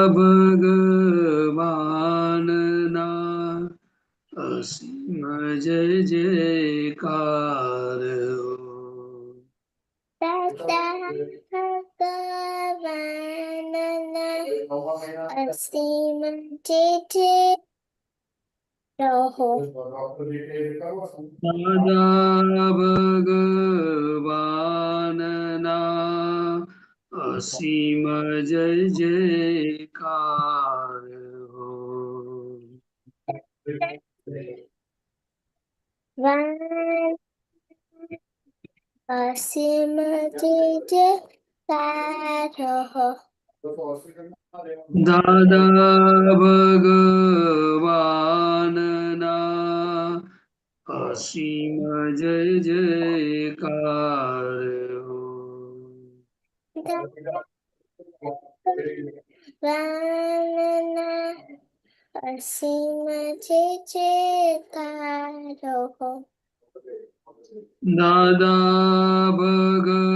ભગવાનના અસીમ જય જયકાર હો. દાદા ભગવાનના અસીમ જય જય રહો. દાદા ભગવાનના અસીમ જય જયકાર હો. અસીમ જય જયકાર રહો. દાદા ભગવાનના અસીમ જય જયકાર હો. ભગવાનના અસીમ જય જયકાર હો. દાદા ભગવાનના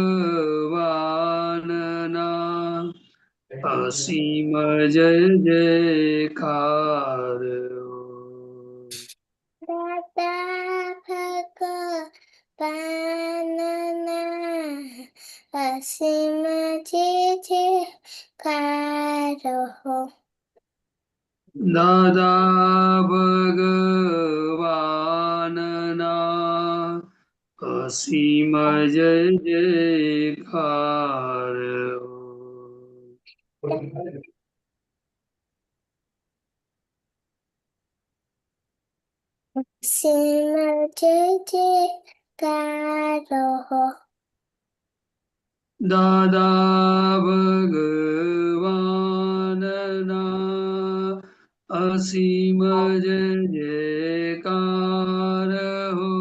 અસીમ જય જયકાર હો. દાદા ભગવાનના અસીમ જય જયકાર હો. દાદા ભગવાનના અસીમ જય જયકાર હો. અસીમ જય જયકાર હો. દાદા ભગવાનના અસીમ જય જયકાર હો.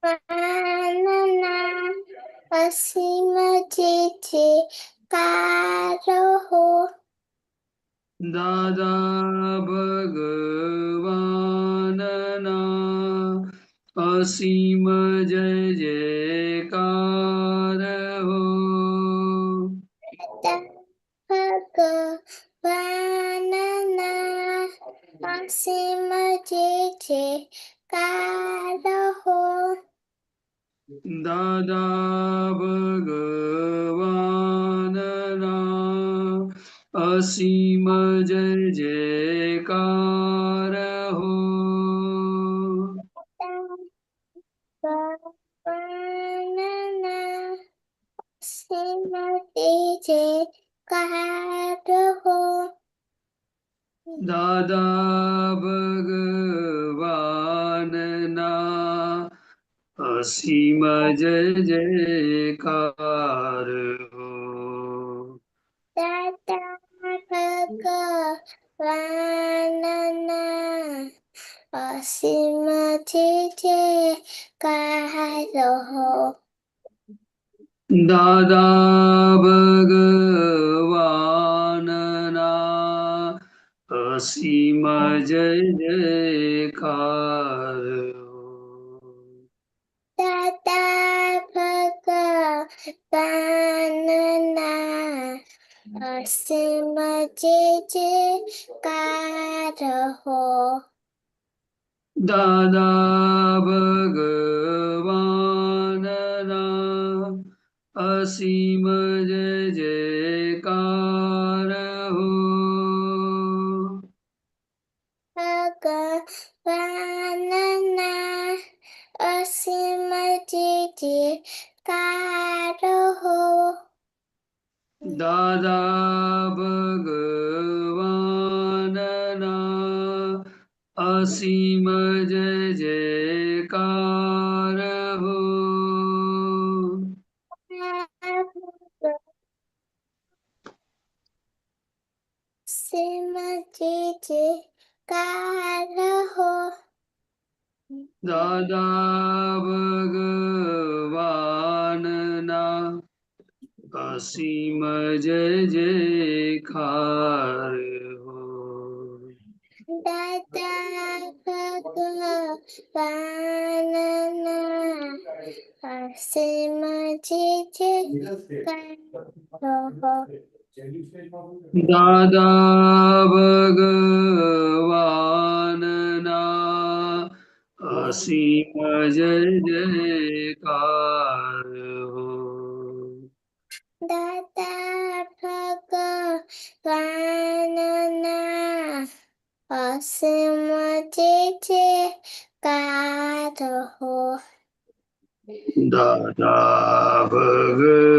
ભગવાનના અસીમ જય જયકાર હો. દાદા ભગવાનના અસીમ જય જયકાર હો. ભગવાનના અસીમ જય જયકાર હો. દાદા ભગવાનના અસીમ જય જયકાર હો. ભગવાનના અસીમ જય જયકાર હો. દાદા ભગવાનના અસીમ જય જયકાર હો. દાદા ભગવાનના અસીમ જય જયકાર હો. દાદા ભગવાનના અસીમ જય જયકાર હો. દાદા ભગવાનના અસીમ જય જયકાર હો. દાદા ભગવાનના અસીમ જય જયકાર હો. ભગવાનના અસીમ જય જયકાર હો. દાદા ભગવાનના અસીમ જય જયકાર હો. અસીમ જય જયકાર હો. દાદા ભગવાનના અસીમ જય જયકાર હો. દાદા ભગવાનના અસીમ જય દાદા ભગવાનના અસીમ જય જયકાર હો. દાદા ભગવાનના અસીમ જય જયકાર હો. દાદા ભગવાનના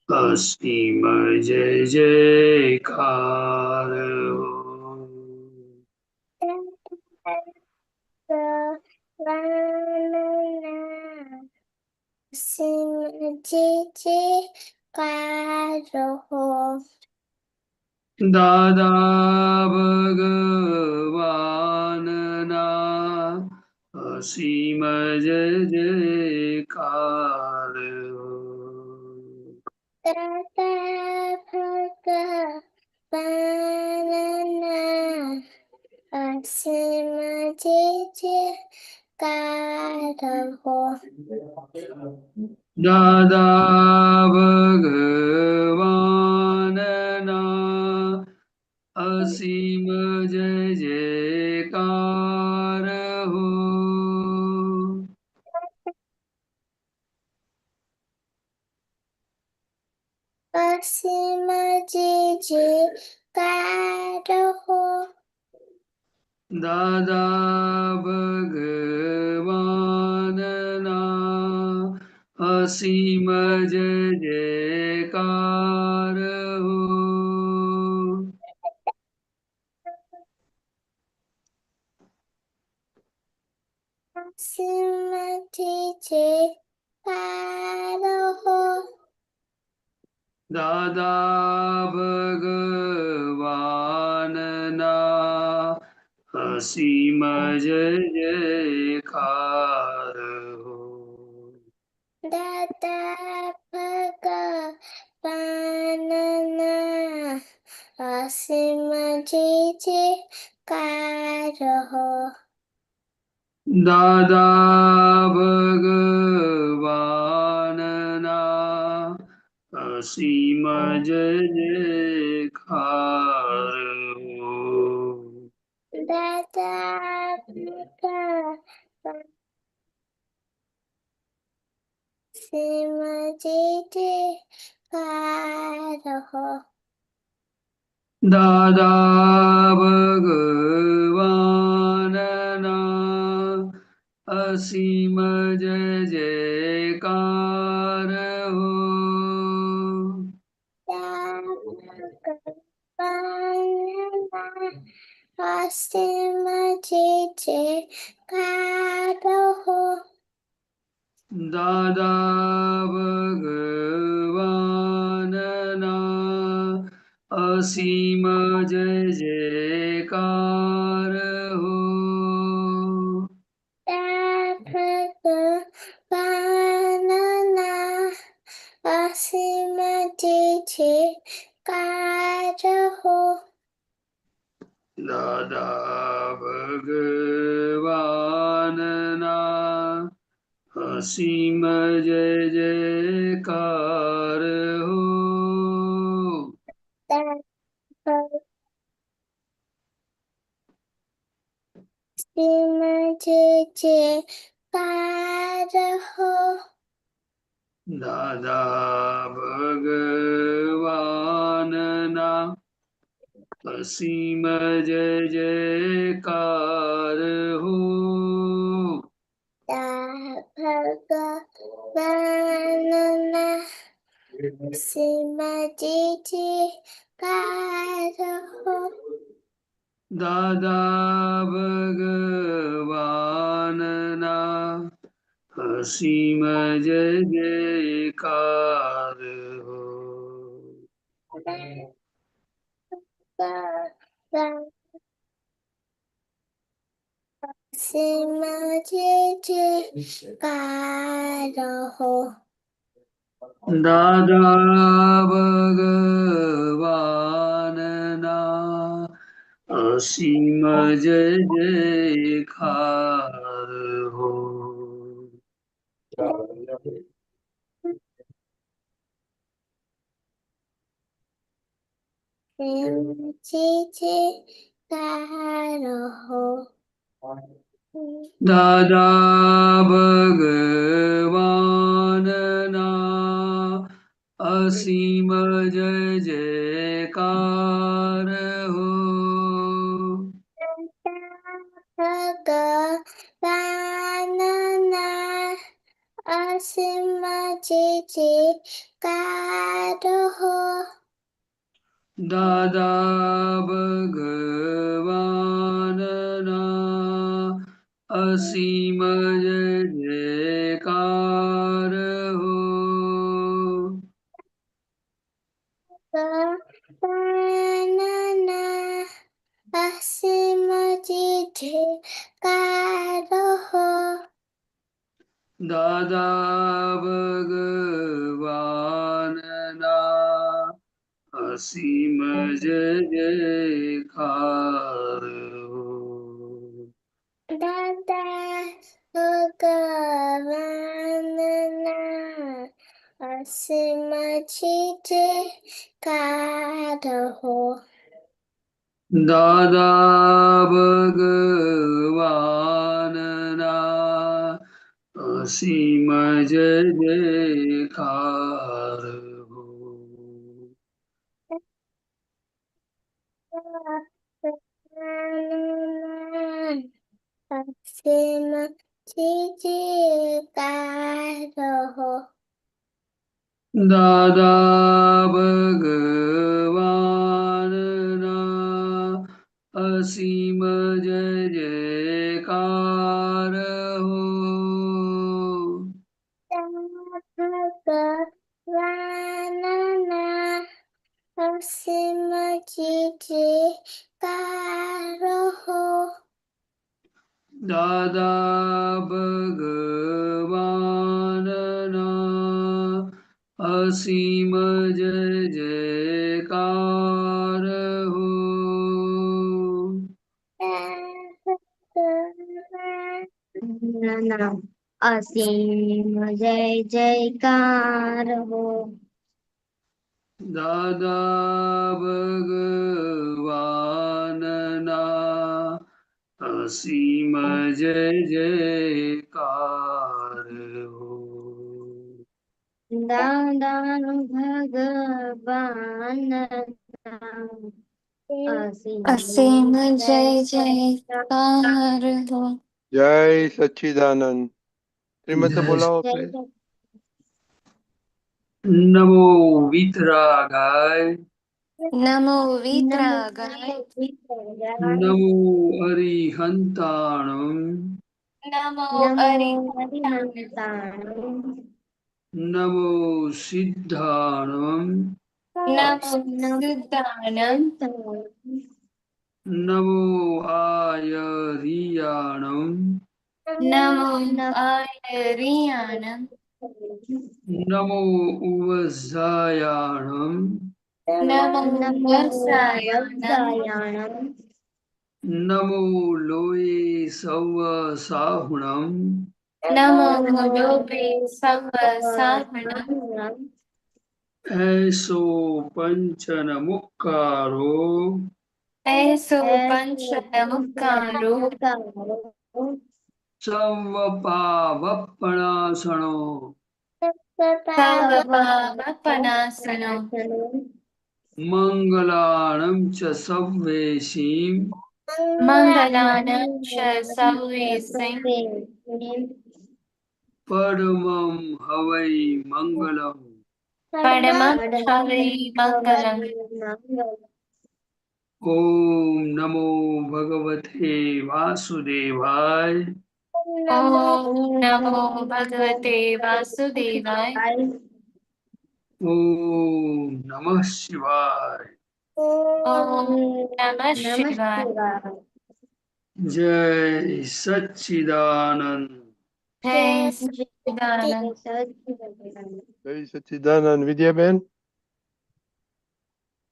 અસીમ જય જયકાર હો. ભગવાનના અસીમ જય જયકાર હો. દાદા ભગવાનના અસીમ જય જયકાર હો. દાદા ભગવાનના અસીમ જય જયકાર હો. દાદા ભગવાનના અસીમ જય જયકાર હો. અસીમ જય જયકાર હો. દાદા ભગવાનના અસીમ જય જયકાર હો. અસીમ જય જયકાર હો. દાદા ભગવાનના અસીમ જય જયકાર હો. દાદા ભગવાનના અસીમ જય જયકાર હો. દાદા ભગવાનના અસીમ જય જયકાર હો. દાદા ભગવાનના અસીમ જય જયકાર હો. દાદા ભગવાનના અસીમ જય જયકાર હો. ભગવાનના અસીમ જય જયકાર હો. દાદા ભગવાનના અસીમ જય જયકાર હો. ભગવાનના અસીમ જય જયકાર હો. દાદા ભગવાનના અસીમ જય જયકાર હો. અસીમ જય જયકાર હો. દાદા ભગવાનના અસીમ જય જયકાર હો. ભગવાનના અસીમ જય જયકાર હો. દાદા ભગવાનના અસીમ જય જયકાર હો. અસીમ જય જયકાર હો. દાદા ભગવાનના અસીમ જય જયકાર હો. જયકાર હો. દાદા ભગવાનના અસીમ જય જયકાર હો. ભગવાનના અસીમ જય જયકાર હો. દાદા ભગવાનના અસીમ જય જયકાર હો. ભગવાનના અસીમ જય જયકાર હો. દાદા ભગવાનના અસીમ જય જયકાર હો. દાદા ભગવાનના અસીમ જય જયકાર હો. દાદા ભગવાનના અસીમ જય જયકાર હો. અસીમ જય જયકાર હો. દાદા ભગવાનના અસીમ જય જયકાર હો. ભગવાનના અસીમ જય જયકાર હો. દાદા ભગવાનના અસીમ જય જયકાર હો. અસીમ જય જયકાર હો. દાદા ભગવાનના અસીમ જય જયકાર હો. દાદા ભગવાનના અસીમ જય જયકાર હો. જય સચ્ચિદાનંદ. શ્રીમતે બોલાવો પ્લીઝ. નમો વિતરાગાય નમો વિતરાગાય. નમો અરિહંતાણમ નમો અરિહંતાણમ. નમો સિદ્ધાણમ નમો સિદ્ધાણમ. નમો આયરિયાણમ નમો આયરિયાણમ. નમો ઉવઝાયાણમ નમો વત્સાયાણમ. નમો લોય સવ સાહુણમ નમો લોભે સવ સાહણમ. એસો પંચન મુક્કારો એસો પંચન મુક્કારો. સવ પાવપણાસણો સવ પાવપનાસનો. મંગલાણં ચ સવ્વેશીમ મંગલાનાં ચ સર્વેષાં. પરમં હવૈ મંગલમ પરમં હવિ મંગલમ. ઓમ નમો ભગવતે વાસુદેવાય ઓમ નમો ભગવતે વાસુદેવાય. ઓમ નમઃ શિવાય. ઓમ નમઃ શિવાય. જય સચ્ચિદાનંદ. જય સચ્ચિદાનંદ. જય સચ્ચિદાનંદ. વિદ્યાબેન.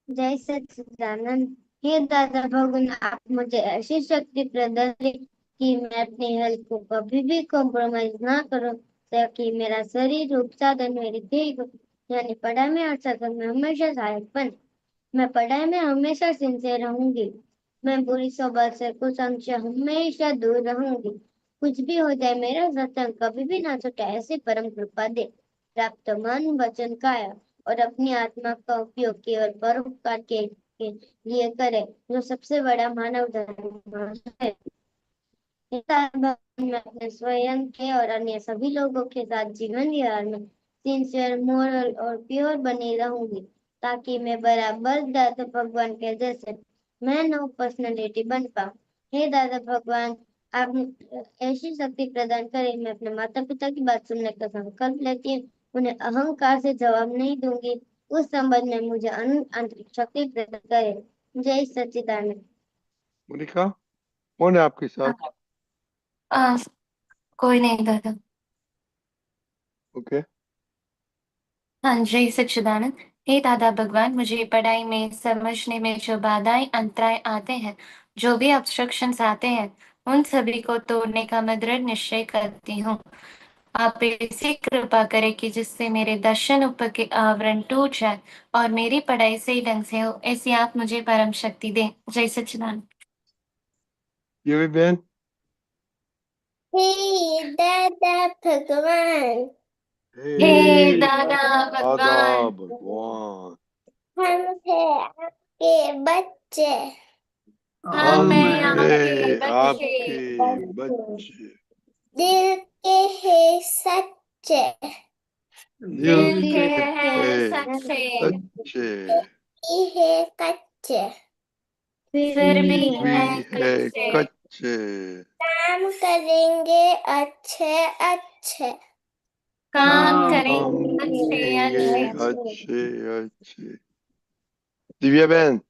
જય સચ્ચિદાનંદ. हे दादा भगवान, आप मुझे ऐसी शक्ति प्रदान करें कि मैं अपनी हेल्थ को कभी भी कॉम्प्रोमाइज ना करूं, ताकि मेरा शरीर रूप साधन मेरी ध्येय को यानी पढ़ाई में और साधन में हमेशा सहायक बने। मैं पढ़ाई में हमेशा सिंसियर रहूंगी। मैं बुरी सोबत से कुछ अंश हमेशा दूर रहूंगी। कुछ भी हो जाए, मेरा सत्संग कभी भी ना छूटे, ऐसी परम कृपा दे। प्राप्त मन वचन काया और अपनी आत्मा का उपयोग केवल परोपकार के लिए करे, जो सबसे बड़ा मानव धर्म है। मैं अपने स्वयं के और अन्य सभी लोगों के साथ जीवन विहार में सिंसियर, मोरल और प्योर बनी रहूंगी, ताकि मैं बराबर दादा भगवान के जैसे मैन ऑफ पर्सनैलिटी बन पाऊं। हे दादा भगवान, आप ऐसी शक्ति प्रदान करें। मैं अपने माता पिता की बात सुनने का संकल्प लेती हूँ। उन्हें अहंकार से जवाब नहीं दूंगी। उस संबंध में मुझे आंतरिक शक्ति प्रदान करें। जय सच्चिदानंद। मोनिका, कौन है आपके साथ? आ, कोई नहीं दादा। ओके। हाँ जय सच्चिदानंद। हे दादा भगवान, मुझे पढ़ाई में समझने में जो बाधाएं अंतराय आते हैं, जो भी ऑब्स्ट्रक्शंस आते हैं, उन सभी को तोड़ने का मैं दृढ़ निश्चय करती हूँ। आप ऐसी कृपा करें कि जिससे मेरे दर्शन ऊपर के आवरण टूट जाए और मेरी पढ़ाई सही ढंग से हो, ऐसी आप मुझे परम शक्ति दें। जय सच्चिदानंद। ये भी बहन। हे दादा भगवान, हे हे दादा दादा भगवान, भगवान, हम हैं आपके बच्चे। हम हम हैं हैं आपके हे बच्चे, आपके बच्चे, दिल के हैं सच्चे, दिल दिल दिल के के हैं है सच्चे, सच्चे, ये है कच्चे, फिर भी फिर भी है है कच्चे। कच्चे। काम करेंगे अच्छे अच्छे। काम काम हम करेंगे अच्छे करेंगे अच्छे। अच्छे अच्छे। दिव्या बहन।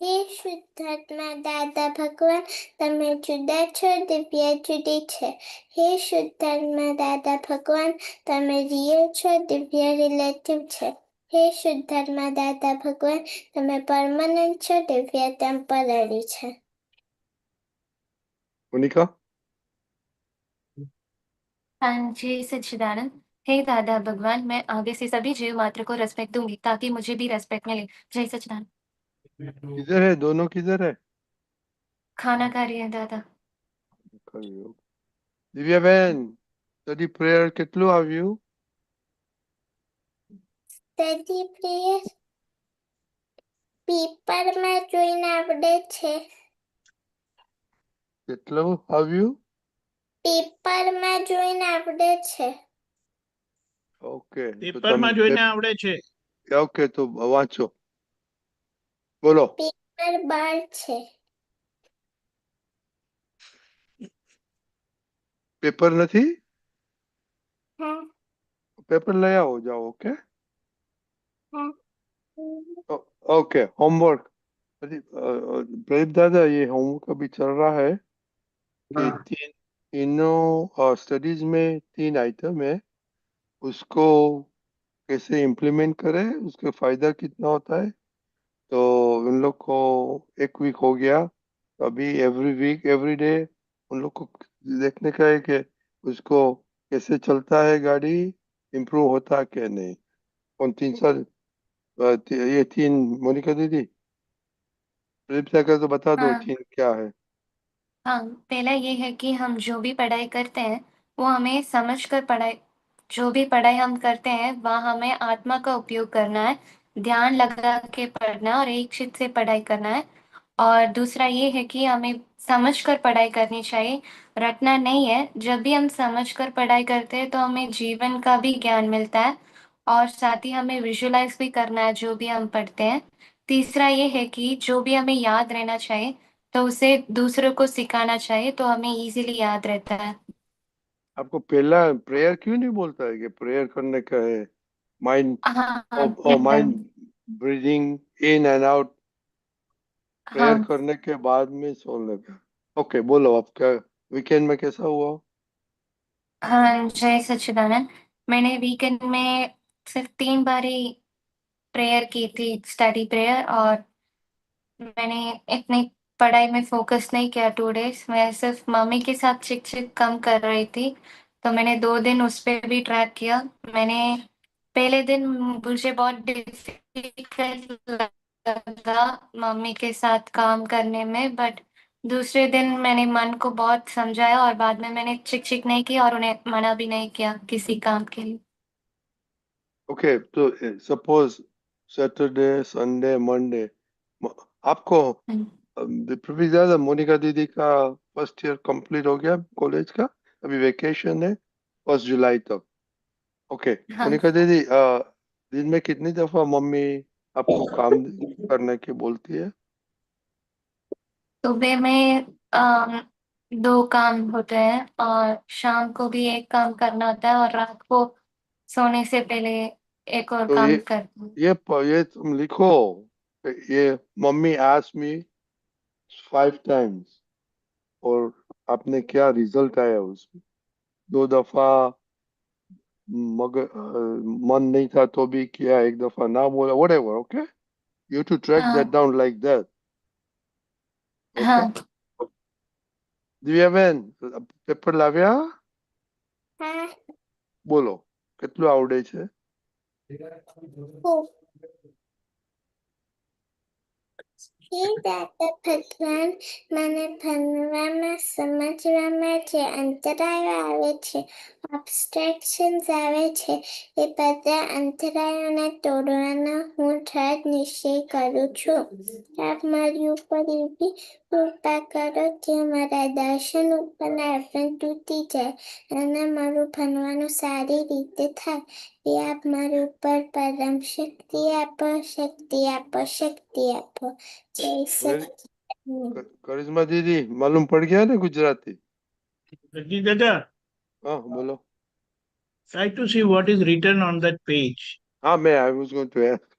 हे શુદ્ધાત્મા દાદા ભગવાન, તમે જુદા છો, દિવ્ય જુદી છે. હે શુદ્ધાત્મા દાદા ભગવાન, તમે રિયલ છો, દિવ્ય રિલેટિવ છે. હે શુદ્ધાત્મા દાદા ભગવાન, તમે પરમાનન્ટ છો, દિવ્ય ટેમ્પરરી છે. मोनिका। हाँ जी सच्चिदानंद। हे दादा भगवान, मैं आगे से सभी जीव मात्र को रेस्पेक्ट दूंगी, ताकि मुझे भी रेस्पेक्ट मिले। जय सच्चिदानंद। किधर है दोनों, किधर है? खाना खा रही है दादा। दिव्या बहन, study prayer કેટલું આવ્યું? સ્ટડી પ્રેયર પેપરમાં જોઈને આવડે છે. કેટલું આવ્યું? પેપરમાં જોઈને આવડે છે. ઓકે, તો પેપરમાં તમે જોઈને આવડે છે. ઓકે, તો વાંચો, બોલો. પેપર 12 છે. પેપર નથી? હા પેપર લઈ आओ, जाओ। ओके હા ओके। होमवर्क, प्रदीप दादा, ये होमवर्क अभी चल रहा है कि हाँ, तीनों स्टडीज में 3 आइटम है, उसको कैसे इम्प्लीमेंट करें, उसका फायदा कितना होता है। तो उन लोग को 1 वीक हो गया, तो अभी एवरी वीक एवरी डे उन लोग को देखने का है कि उसको कैसे चलता है गाड़ी, इम्प्रूव होता है क्या नहीं। कौन 3 साल ये 3 मोनिका दीदी, प्रदीप सागर तो बता दो हाँ 3 क्या है। हाँ, पहला ये है कि हम जो भी पढ़ाई करते हैं, वो हमें समझ कर पढ़ाई जो भी पढ़ाई हम करते हैं, वह हमें आत्मा का उपयोग करना है, ध्यान लगा के पढ़ना है और एक चित्त से पढ़ाई करना है। और दूसरा ये है कि हमें समझ कर पढ़ाई करनी चाहिए, रटना नहीं है। जब भी हम समझ कर पढ़ाई करते हैं, तो हमें जीवन का भी ज्ञान मिलता है और साथ ही हमें विजुअलाइज भी करना है जो भी हम पढ़ते हैं। तीसरा ये है कि जो भी हमें याद रहना चाहिए, तो उसे दूसरों को सिखाना चाहिए, तो हमें इजीली याद रहता है। आपको पहला प्रेयर क्यों नहीं बोलता है कि प्रेयर करने का है, माइंड हाँ और दादा। Mind breathing in and out, prayer हाँ करने के बाद में सोने का। ओके, बोलो आप क्या वीकेंड में कैसा हुआ? हाँ जय सच्चिदानंद। मैंने वीकेंड में सिर्फ 3 बार ही प्रेयर की थी, स्टडी प्रेयर, और मैंने इतनी पढ़ाई में फोकस नहीं किया 2 days। मैं सिर्फ मम्मी के साथ चिक चिक कम कर रही थी, तो मैंने 2 दिन उस पे भी ट्रैक किया। मैंने पहले दिन मुझे बहुत डिफिकल्ट लगा मम्मी के साथ काम करने में, बट दूसरे दिन मैंने मन को बहुत समझाया और बाद में मैंने चिक चिक नहीं किया और उन्हें मना भी नहीं किया किसी काम के लिए। ओके, तो सपोज सैटरडे, संडे, मंडे आपको पृथ्वी दादा, मोनिका दीदी का फर्स्ट ईयर कंप्लीट हो गया कॉलेज का, अभी वेकेशन है 1 जुलाई तक। ओके, हाँ, मोनिका दीदी, दिन में कितनी दफा मम्मी आपको काम करने की बोलती है? सुबह में 2 काम होते हैं और शाम को भी एक काम करना होता है और रात को सोने से पहले एक और तो काम करती हूँ। ये तुम लिखो, ये मम्मी आस्क मी 5 टाइम्स, और आपने क्या रिजल्ट आया उसमें? 2 दफा मन नहीं था तो भी किया, एक दफा ना बोला, whatever, okay? You have to track that हाँ, down like that, okay? हाँ, દિવ્યાબેન, પેપર લાવ્યા? हाँ, બોલો, કેટલું આવડે છે? खूब। ये दादा ભગવાન મને ભણવામાં સમજવામાં જે અંતરાયો આવે છે, ઓબ્સ્ટ્રેક્શન્સ આવે છે, એ બધા અંતરાયોને તોડવાનો હું દ્રઢ નિશ્ચય કરું છું. આપ મારી ઉપર એવી કૃપા કરો કે મારા દર્શન ઉપરના આવરણ તૂટી જાય અને મારું ભણવાનું સારી રીતે થાય. એ આપ મારી ઉપર પરમ શક્તિ આપો, શક્તિ આપો, શક્તિ આપો. જય સચિદાનંદ. કરિશ્મા દીદી, માલુમ પડી ગયા ને ગુજરાતી? Rajni Dada, હા, બોલો. try to see what is written on that page. हाँ, मैं I was going to ask,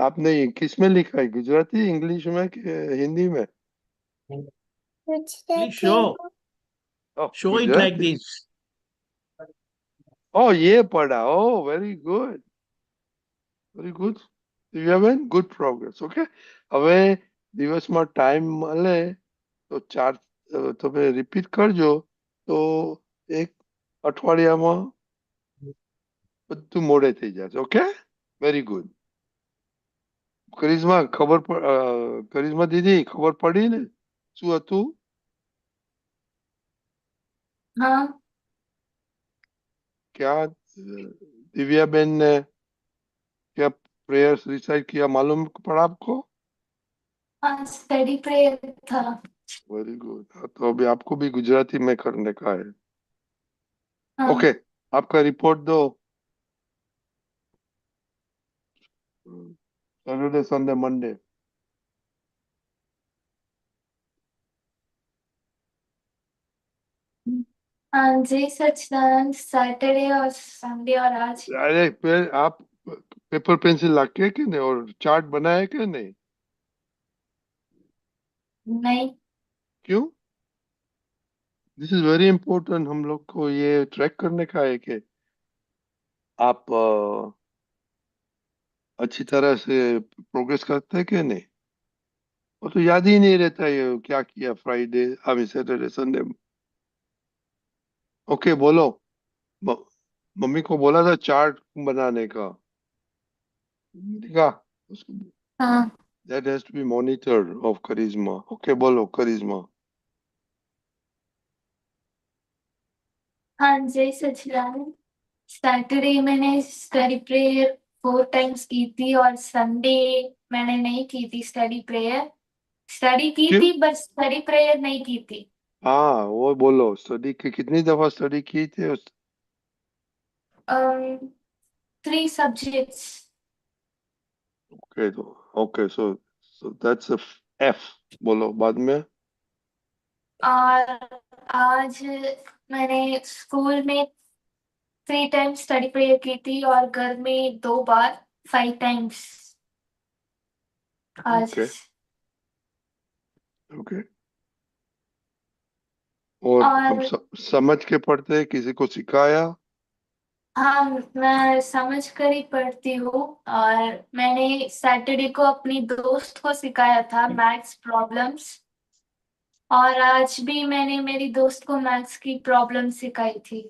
आपने ये किस में लिखा है, गुजराती, इंग्लिश में कि हिंदी में? Please show oh, show it like Gujarati. this. ओह, ये पढ़ा, oh very good, very good. દિવ્યાબેન, ગુડ પ્રોગ્રેસ. ઓકે, હવે દિવસમાં ટાઈમ મળે તો તમે રિપીટ કરજો, તો એક અઠવાડિયામાં બધું મોડે થઈ જશે. Okay, very good. કરિશ્મા દીદી, ખબર પડી ને શું હતું? हाँ, क्या दिव्याबेन ने क्या प्रेयर्स रिसाइट किया, मालूम पड़ा आपको? हाँ, स्टडी प्रेयर था। Very good. तो अभी आपको भी गुजराती में करने का है. हाँ, ओके, आपका रिपोर्ट दो. Saturday, Sunday, Monday. हाँ जी सचिदानंद, सैटरडे और संडे और आज अरे फिर आप पेपर पेंसिल लाके कि नहीं, और चार्ट बनाए कि नहीं? नहीं। क्यों? This is very important. हम लोग को ये ट्रैक करने का है कि आप अच्छी तरह से प्रोग्रेस करते हैं कि नहीं. वो तो याद ही नहीं रहता ये क्या किया फ्राइडे, अभी सैटरडे, संडे. ओके, बोलो. म- मम्मी को बोला था चार्ट बनाने का, ठीक है? उसको हाँ, that has to be monitored of charisma. Okay, बोलो charisma. हाँ जी सचिदानंद, सैटरडे मैंने स्टडी प्रेयर 4 times की थी और संडे मैंने नहीं की थी स्टडी प्रेयर। स्टडी की क्यों? थी बट स्टडी प्रेयर नहीं की थी। हाँ, वो बोलो, स्टडी की कितनी दफा स्टडी की थी उस? 3 subjects। ओके, तो okay, so that's a F. बोलो बाद में. और आज मैंने स्कूल में 3 times स्टडी प्रेयर की थी और घर में 2 बार 5 times आज। Okay, okay. और हम और समझ के पढ़ते हैं, किसी को सिखाया? हाँ, मैं समझ कर ही पढ़ती हूँ। और मैंने सैटरडे को अपनी दोस्त को सिखाया था मैथ्स प्रॉब्लम्स। और आज भी मैंने मेरी दोस्त को मैथ्स की प्रॉब्लम सिखाई थी,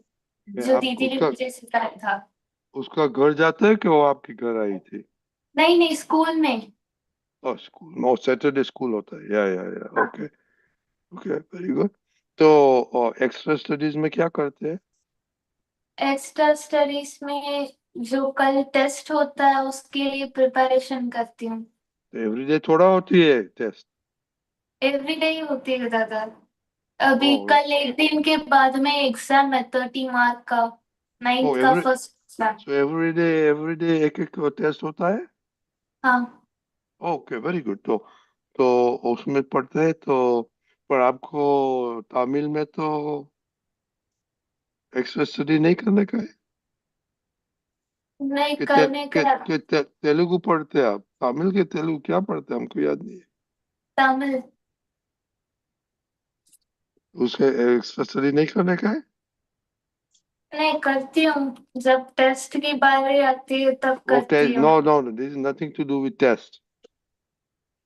जो आप दीदी ने उसका मुझे सिखाया था। उसका घर जाता है कि वो आपके घर आई थी? नहीं नहीं, स्कूल में। और स्कूल में, सैटरडे स्कूल होता है, या हाँ। ओके। Okay, very good. तो एक्स्ट्रा स्टडीज में क्या करते हैं? एक्स्ट्रा स्टडीज में जो कल टेस्ट होता है उसके लिए प्रिपरेशन करती हूँ। एवरीडे थोड़ा होती है टेस्ट? एवरीडे ही होती है दादा। ओ, अभी कल एक दिन के बाद में एग्जाम है 30 मार्क का, ओ 9th का एवरी फर्स्ट एग्जाम। सो एवरीडे एक एक टेस्ट होता है? हाँ। Okay, very good. तो उसमें पढ़ते हैं तो, पर आपको तमिल में तो एक्स्ट्रा स्टडी नहीं करने का है? नहीं कि, ते, करने कि, का। कि ते, तेलुगु पढ़ते हैं आप? तमिल के तेलुगु क्या पढ़ते हैं, हमको याद नहीं है। तमिल। उसके एक्स्ट्रा स्टडी नहीं करने का है? नहीं करती हूँ, जब टेस्ट की बारी आती है तब वो करती टेस्ट, हूँ। No, this is nothing to do with test,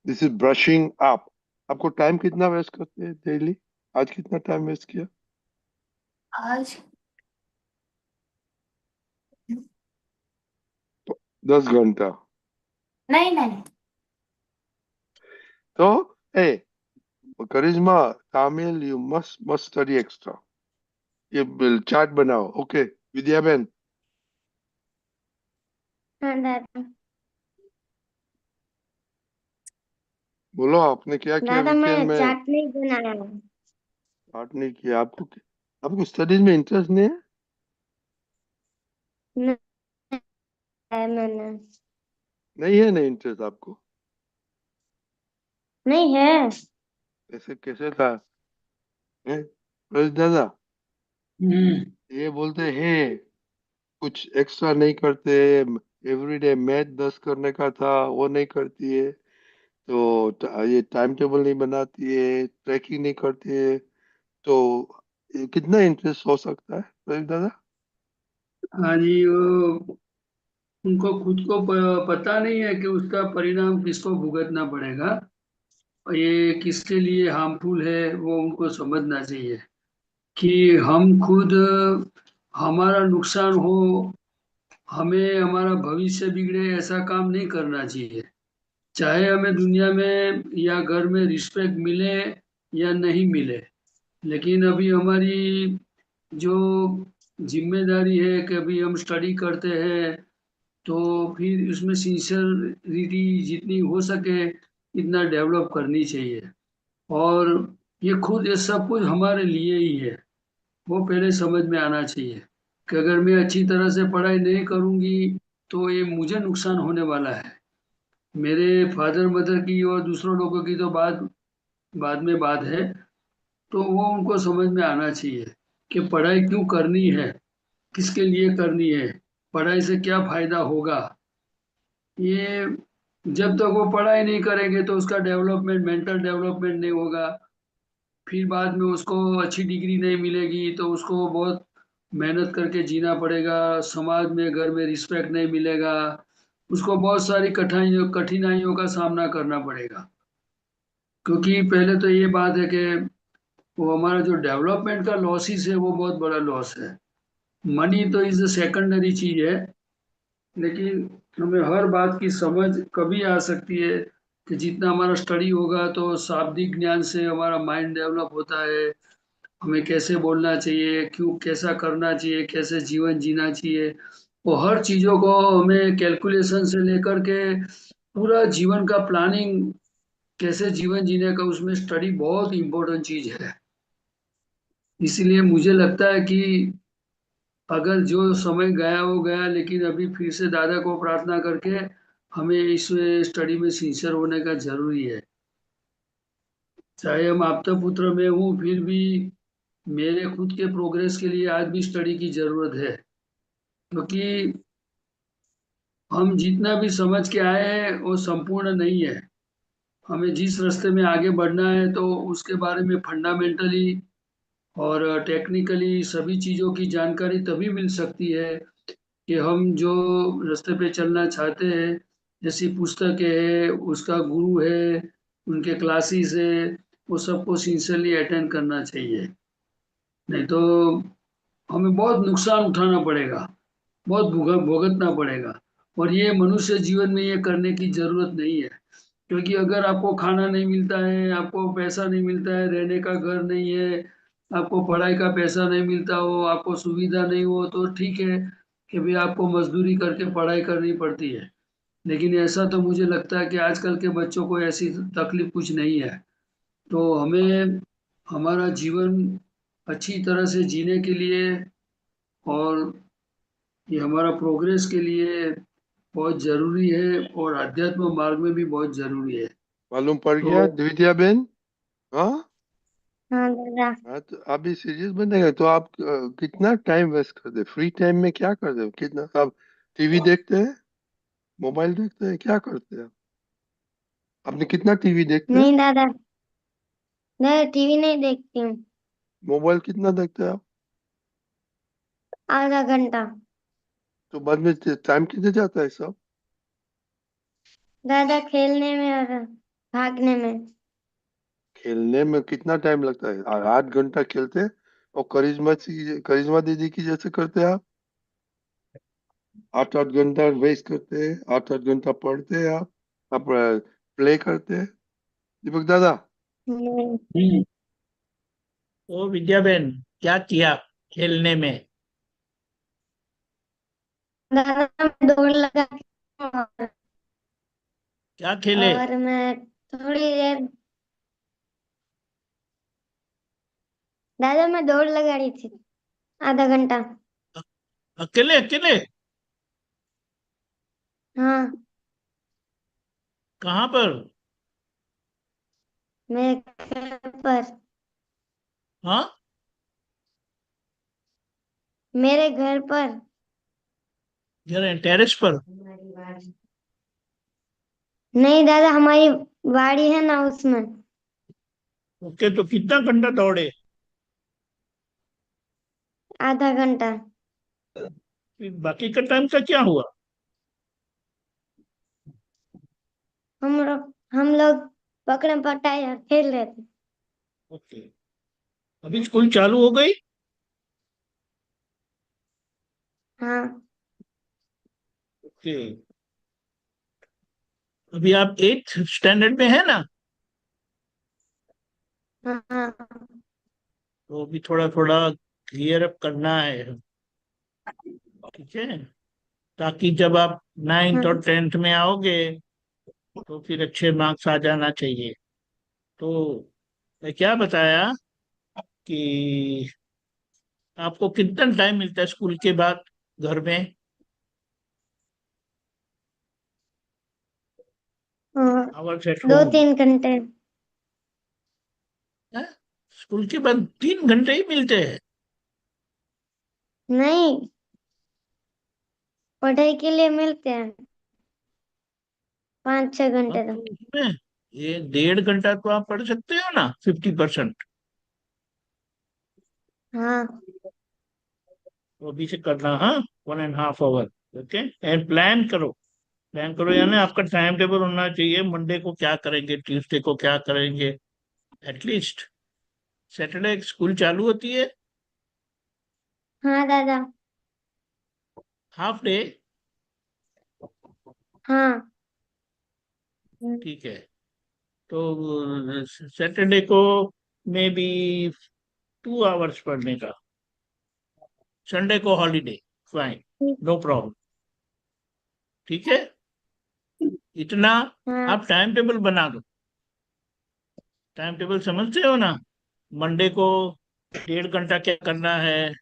this is brushing up. आपको टाइम कितना वेस्ट करते हैं डेली? आज कितना टाइम वेस्ट किया? आज 10 घंटा। नहीं नहीं। तो ए Karishma, Tamil you must study extra. ये बिल चार्ट बनाओ, ओके? विद्या बहन, हाँ दादा। बोलो आपने क्या किया दादा वीकेंड मैंने में? चाट नहीं बनाया। स्टार्ट नहीं किया? आपको स्टडीज में इंटरेस्ट नहीं है? नहीं है मैंने। नहीं है, नहीं इंटरेस्ट आपको? नहीं है। कैसे कैसे था? हैं? रोहित दादा, हम्म। ये बोलते हैं कुछ एक्स्ट्रा नहीं करते, एवरीडे मैथ 10 करने का था वो नहीं करती है, तो ये टाइम टेबल नहीं बनाती है, ट्रैकिंग नहीं करती है, तो ये कितना इंटरेस्ट हो सकता है रोहित दादा? हाँ जी, वो उनको खुद को पता नहीं है कि उसका परिणाम किसको भुगतना पड़ेगा और ये किसके लिए हार्मफुल है, वो उनको समझना चाहिए कि हम खुद हमारा नुकसान हो, हमें हमारा भविष्य बिगड़े, ऐसा काम नहीं करना चाहिए। चाहे हमें दुनिया में या घर में रिस्पेक्ट मिले या नहीं मिले, लेकिन अभी हमारी जो जिम्मेदारी है कि अभी हम स्टडी करते हैं, तो फिर उसमें सिंसियरिटी जितनी हो सके इतना डेवलप करनी चाहिए। और ये खुद ये सब कुछ हमारे लिए ही है, वो पहले समझ में आना चाहिए कि अगर मैं अच्छी तरह से पढ़ाई नहीं करूंगी तो ये मुझे नुकसान होने वाला है। मेरे फादर मदर की और दूसरों लोगों की तो बात बाद में बात है, तो वो उनको समझ में आना चाहिए कि पढ़ाई क्यों करनी है, किसके लिए करनी है, पढ़ाई से क्या फायदा होगा। ये जब तक वो पढ़ाई नहीं करेंगे तो उसका डेवलपमेंट, मेंटल डेवलपमेंट नहीं होगा। फिर बाद में उसको अच्छी डिग्री नहीं मिलेगी तो उसको बहुत मेहनत करके जीना पड़ेगा, समाज में घर में रिस्पेक्ट नहीं मिलेगा, उसको बहुत सारी कठिनाइयों कठिनाइयों का सामना करना पड़ेगा। क्योंकि पहले तो ये बात है कि वो हमारा जो डेवलपमेंट का लॉसेस है वो बहुत बड़ा लॉस है। मनी तो इज सेकेंडरी चीज है, लेकिन हमें हर बात की समझ कभी आ सकती है कि जितना हमारा स्टडी होगा तो शाब्दिक ज्ञान से हमारा माइंड डेवलप होता है, हमें कैसे बोलना चाहिए, क्यों कैसा करना चाहिए, कैसे जीवन जीना चाहिए, वो हर चीज़ों को हमें कैलकुलेशन से लेकर के पूरा जीवन का प्लानिंग, कैसे जीवन जीने का, उसमें स्टडी बहुत इंपॉर्टेंट चीज़ है। इसलिए मुझे लगता है कि अगर जो समय गया वो गया, लेकिन अभी फिर से दादा को प्रार्थना करके हमें इस स्टडी में सिंसियर होने का जरूरी है। चाहे हम आपता पुत्र में हूँ, फिर भी मेरे खुद के प्रोग्रेस के लिए आज भी स्टडी की जरूरत है। क्योंकि हम जितना भी समझ के आए हैं वो संपूर्ण नहीं है। हमें जिस रास्ते में आगे बढ़ना है तो उसके बारे में फंडामेंटली और टेक्निकली सभी चीज़ों की जानकारी तभी मिल सकती है कि हम जो रास्ते पे चलना चाहते हैं, जैसी पुस्तकें है, उसका गुरु है, उनके क्लासेस है, वो सबको सिंसियरली अटेंड करना चाहिए। नहीं तो हमें बहुत नुकसान उठाना पड़ेगा, बहुत भुगतना पड़ेगा। और ये मनुष्य जीवन में ये करने की जरूरत नहीं है, क्योंकि अगर आपको खाना नहीं मिलता है, आपको पैसा नहीं मिलता है, रहने का घर नहीं है, आपको पढ़ाई का पैसा नहीं मिलता हो, आपको सुविधा नहीं हो, तो ठीक है कि भाई आपको मजदूरी करके पढ़ाई करनी पड़ती है। लेकिन ऐसा तो मुझे लगता है कि आजकल के बच्चों को ऐसी तकलीफ कुछ नहीं है। तो हमें हमारा जीवन अच्छी तरह से जीने के लिए और ये हमारा प्रोग्रेस के लिए बहुत जरूरी है, और अध्यात्म मार्ग में भी बहुत जरूरी है। मालूम पड़ तो गया द्वितीया बेन? हाँ। हाँ दादा। हाँ, तो आप भी सीरियस बनेगा तो आप कितना टाइम वेस्ट करते हैं? फ्री टाइम में क्या करते हो? कितना आप टीवी देखते हैं, मोबाइल देखते हैं, क्या करते हैं? आपने कितना टीवी देखते हैं? नहीं दादा, मैं टीवी नहीं देखती हूँ। मोबाइल कितना देखते हैं आप? आधा घंटा। तो बाद में टाइम कितने जाता है सब? दादा खेलने में और भागने में। खेलने में कितना टाइम लगता है? 8 घंटा खेलते हैं और करिश्मा दीदी की जैसे करते हैं आप? 8 8 घंटा वेस्ट करते हैं, 8 8 घंटा पढ़ते हैं आप प्ले करते हैं, दीपक दादा? नहीं। हम्म। तो विद्या बहन, क्या किया खेलने में? दादा मैं दौड़ लगा क्या खेले? और मैं थोड़ी देर, दादा मैं दौड़ लगा रही थी आधा घंटा। अकेले अकेले? हाँ। कहाँ पर? मेरे घर पर। हाँ। मेरे घर पर। टेरेस पर? नहीं दादा, हमारी बाड़ी है ना उसमें। ओके, तो कितना घंटा दौड़े? आधा घंटा। फिर बाकी का टाइम का क्या हुआ? हम लोग पकड़म पटाया खेल रहे थे। ओके। अभी स्कूल चालू हो गई? हाँ। ओके। अभी आप 8th स्टैंडर्ड में है ना? हाँ हाँ। तो अभी थोड़ा थोड़ा क्लियर अप करना है, ठीक है? ताकि जब आप 9th हाँ और 10th में आओगे तो फिर अच्छे मार्क्स आ जाना चाहिए। तो मैं क्या बताया कि आपको कितना टाइम मिलता है स्कूल के बाद घर में? हाँ, आवर्स एट दो होम? तीन घंटे। स्कूल के बाद 3 घंटे ही मिलते हैं? नहीं, पढ़ाई के लिए मिलते हैं 5 6 घंटे अब तो तो। उसमें ये 1.5 घंटा तो आप पढ़ सकते हो ना, 50%। हाँ तो अभी से करना, हाँ, 1.5 आवर। ओके, एंड प्लान करो। प्लान करो यानी आपका टाइम टेबल होना चाहिए, मंडे को क्या करेंगे, ट्यूसडे को क्या करेंगे। एटलीस्ट सैटरडे स्कूल चालू होती है, हाँ दादा। Half day. हाँ। ठीक है, तो सैटरडे को मे बी 2 आवर्स पढ़ने का, संडे को हॉलीडे, फाइन, नो प्रॉब्लम। ठीक है, इतना हाँ आप टाइम टेबल बना दो। टाइम टेबल समझते हो ना? मंडे को 1.5 घंटा क्या करना है,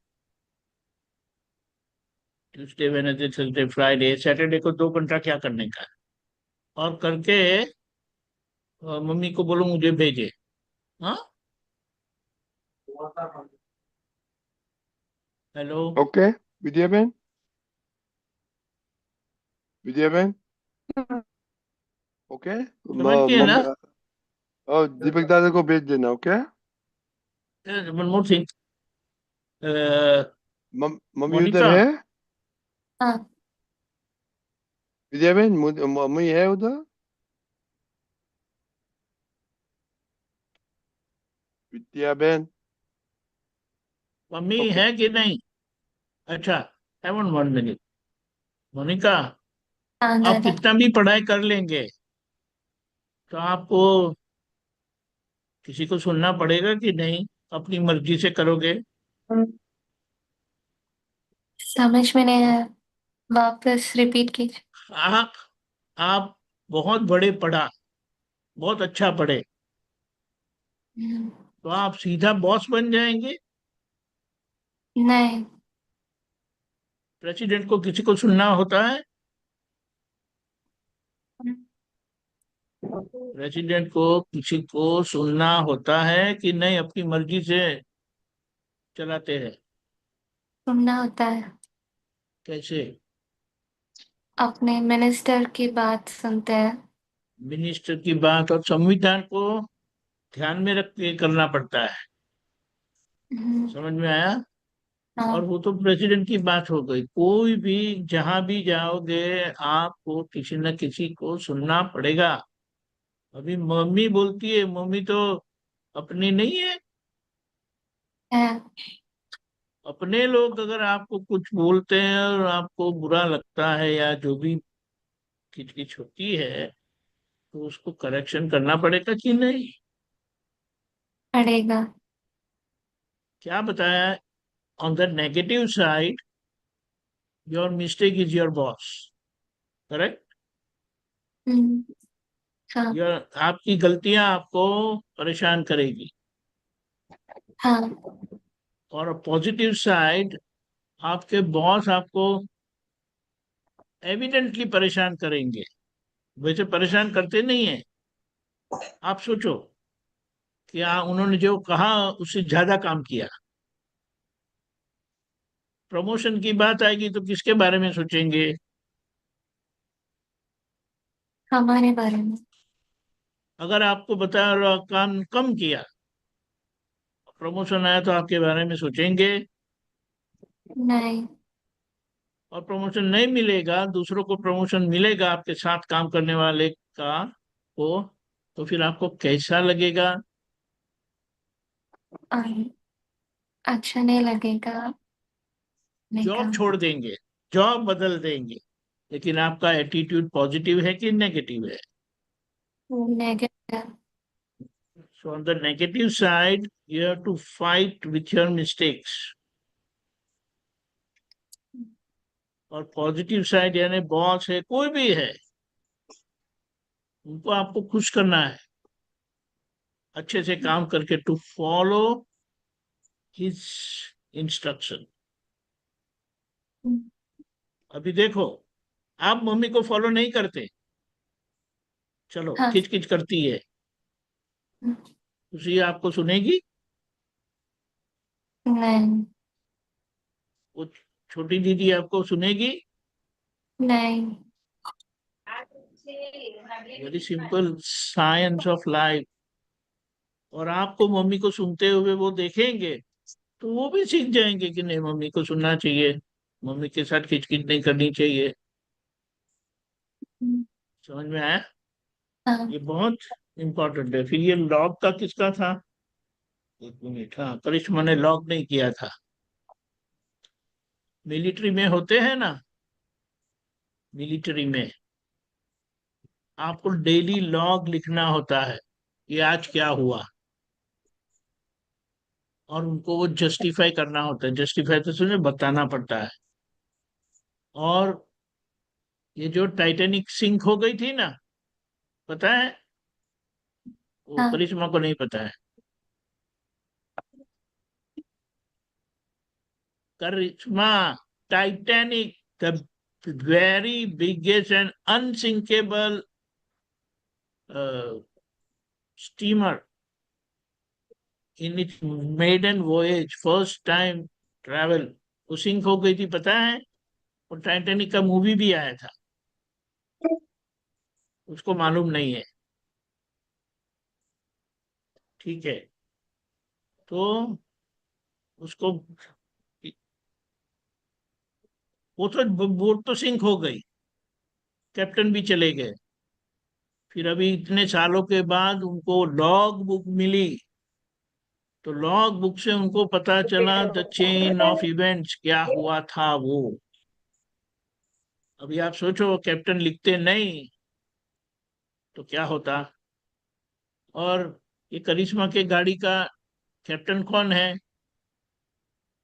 Tuesday Wednesday Thursday Friday Saturday को 2 घंटा क्या करने का है। और करके मम्मी को बोलो मुझे भेजे। हाँ। हेलो। ओके विद्या बेन, विद्या बेन, ओके। समझ गए ना? और दीपक दादा को भेज देना, okay. One more thing, mummy उधर मोनिका, है? हाँ विद्या बहन, मम्मी है उधर? विद्या बहन। Mummy okay. है कि नहीं? अच्छा, हैवन 1 मिनट। मोनिका, हाँ आप दादा। कितना भी पढ़ाई कर लेंगे तो आपको किसी को सुनना पड़ेगा कि नहीं? अपनी मर्जी से करोगे? समझ में नहीं आया, वापस रिपीट कीजिए। आप आप बहुत बड़े पढ़ा, बहुत अच्छा पढ़े, हम्म, तो आप सीधा बॉस बन जाएंगे? नहीं। प्रेसिडेंट को किसी को सुनना होता है? प्रेसिडेंट को किसी को सुनना होता है कि नहीं, अपनी मर्जी से चलाते हैं? सुनना होता है। कैसे? अपने मिनिस्टर की बात सुनते हैं। मिनिस्टर की बात और संविधान को ध्यान में रख के करना पड़ता है। हम्म, समझ में आया? और हाँ। वो तो प्रेसिडेंट की बात हो गई। कोई भी जहां भी जाओगे आपको किसी न किसी को सुनना पड़ेगा। अभी मम्मी बोलती है, मम्मी तो अपनी नहीं है। है। अपने लोग अगर आपको कुछ बोलते हैं और आपको बुरा लगता है या जो भी किचकिच होती है, तो उसको करेक्शन करना पड़ेगा कि नहीं? पड़ेगा। क्या बताया? On the negative side, your mistake is your boss. Correct? Hmm, हाँ। योर आपकी गलतियां आपको परेशान करेगी। हाँ। और पॉजिटिव साइड, आपके बॉस आपको एविडेंटली परेशान करेंगे। वैसे परेशान करते नहीं है। आप सोचो कि उन्होंने जो कहा उससे ज्यादा काम किया। प्रमोशन की बात आएगी तो किसके बारे में सोचेंगे? हमारे बारे में। अगर आपको बताया और काम कम किया, प्रमोशन आया तो आपके बारे में सोचेंगे? नहीं। और प्रमोशन नहीं मिलेगा, दूसरों को प्रमोशन मिलेगा आपके साथ काम करने वाले का को, तो फिर आपको कैसा लगेगा? अम, अच्छा नहीं लगेगा। नहीं जॉब काम। छोड़ देंगे, जॉब बदल देंगे, लेकिन आपका एटीट्यूड पॉजिटिव है कि नेगेटिव है? Negative. So on the negative side, you have to fight with your mistakes. और पॉजिटिव साइड यानी बॉस है कोई भी है, उनको आपको खुश करना है, अच्छे से काम करके, टू फॉलो हिज इंस्ट्रक्शन। अभी देखो, आप मम्मी को फॉलो नहीं करते, चलो हाँ। खिच खिच करती है, उसी आपको सुनेगी? नहीं। वो छोटी दीदी आपको सुनेगी? नहीं। Very simple science of life. और आपको मम्मी को सुनते हुए वो देखेंगे तो वो भी सीख जाएंगे कि नहीं, मम्मी को सुनना चाहिए, मम्मी के साथ खिचखिच नहीं करनी चाहिए। समझ में आया? हाँ। ये बहुत इंपॉर्टेंट है। फिर ये लॉग का किसका था? 1 मिनट, हाँ, करिश्मा ने लॉग नहीं किया था। मिलिट्री में होते हैं ना, मिलिट्री में आपको डेली लॉग लिखना होता है, ये आज क्या हुआ, और उनको वो जस्टिफाई करना होता है। जस्टिफाई तो तुम्हें बताना पड़ता है। और ये जो टाइटैनिक सिंक हो गई थी ना, पता है? वो हाँ। करिश्मा को नहीं पता है। Karishma, Titanic, the very biggest and unsinkable steamer in its maiden voyage, first time travel, वो सिंक हो गई थी, पता है? और टाइटैनिक का मूवी भी आया था, उसको मालूम नहीं है। ठीक है, तो उसको बोट तो सिंक हो गई, कैप्टन भी चले गए। फिर अभी इतने सालों के बाद उनको लॉग बुक मिली, तो लॉग बुक से उनको पता चला द चेन ऑफ इवेंट्स, क्या हुआ था वो। अभी आप सोचो, कैप्टन लिखते नहीं तो क्या होता। और ये करिश्मा के गाड़ी का कैप्टन कौन है?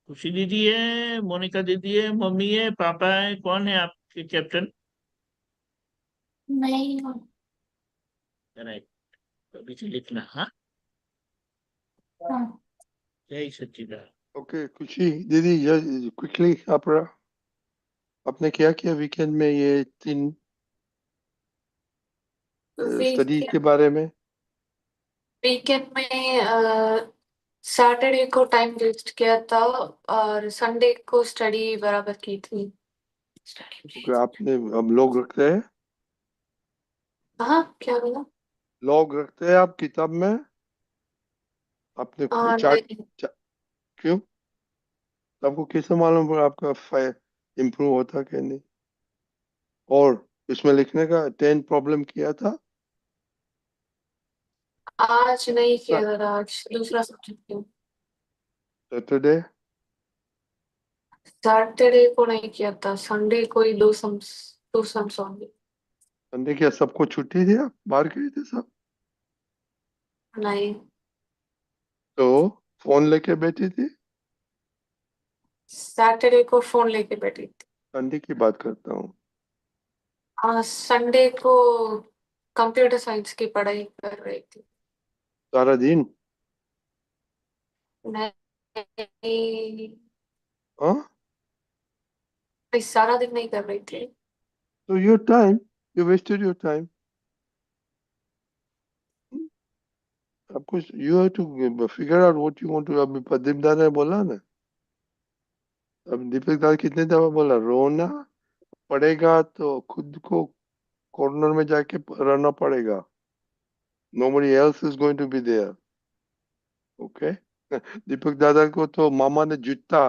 खुशी दीदी है, मोनिका दीदी है, मम्मी है, पापा है, कौन है आपके कैप्टन? नहीं हूँ। करेक्ट। तो अभी से लिखना, हाँ। हाँ। जय सच्चिदानंद। ओके खुशी दीदी, क्विकली आपने क्या किया वीकेंड में, ये 3 स्टडी के बारे में? वीकेंड में सैटरडे को टाइम वेस्ट किया था और संडे को स्टडी बराबर की थी। ओके, आपने अब लॉग रखते हैं? हाँ, क्या बोला? लॉग रखते हैं आप किताब में? आपने चार्ट? नहीं। क्यों? आपको कैसे मालूम पड़ा आपका इम्प्रूव होता कि नहीं? और इसमें लिखने का 10 प्रॉब्लम किया था? आज नहीं किया था, आज दूसरा सब्जेक्ट। सैटरडे? सैटरडे को नहीं किया था, संडे को ही दो सम्स ओनली। संडे क्या सबको छुट्टी थी, आप बाहर गए थे सब? नहीं, तो फोन लेके बैठी थी? सैटरडे को फोन लेके बैठी थी। संडे की बात करता हूँ। संडे को कंप्यूटर साइंस की पढ़ाई कर रही थी। सारा दिन? नहीं, हाँ, सारा दिन नहीं कर रही थी। तो your time, you wasted your time. आपको you have to figure out what you want to. अभी प्रदीप दादा ने बोला ना, अब दीपक दादा कितने दफा बोला, रोना पड़ेगा तो खुद को कॉर्नर में जाके रहना पड़ेगा। nobody else is going to be there, okay? Deepak दादा को तो मामा ने जूता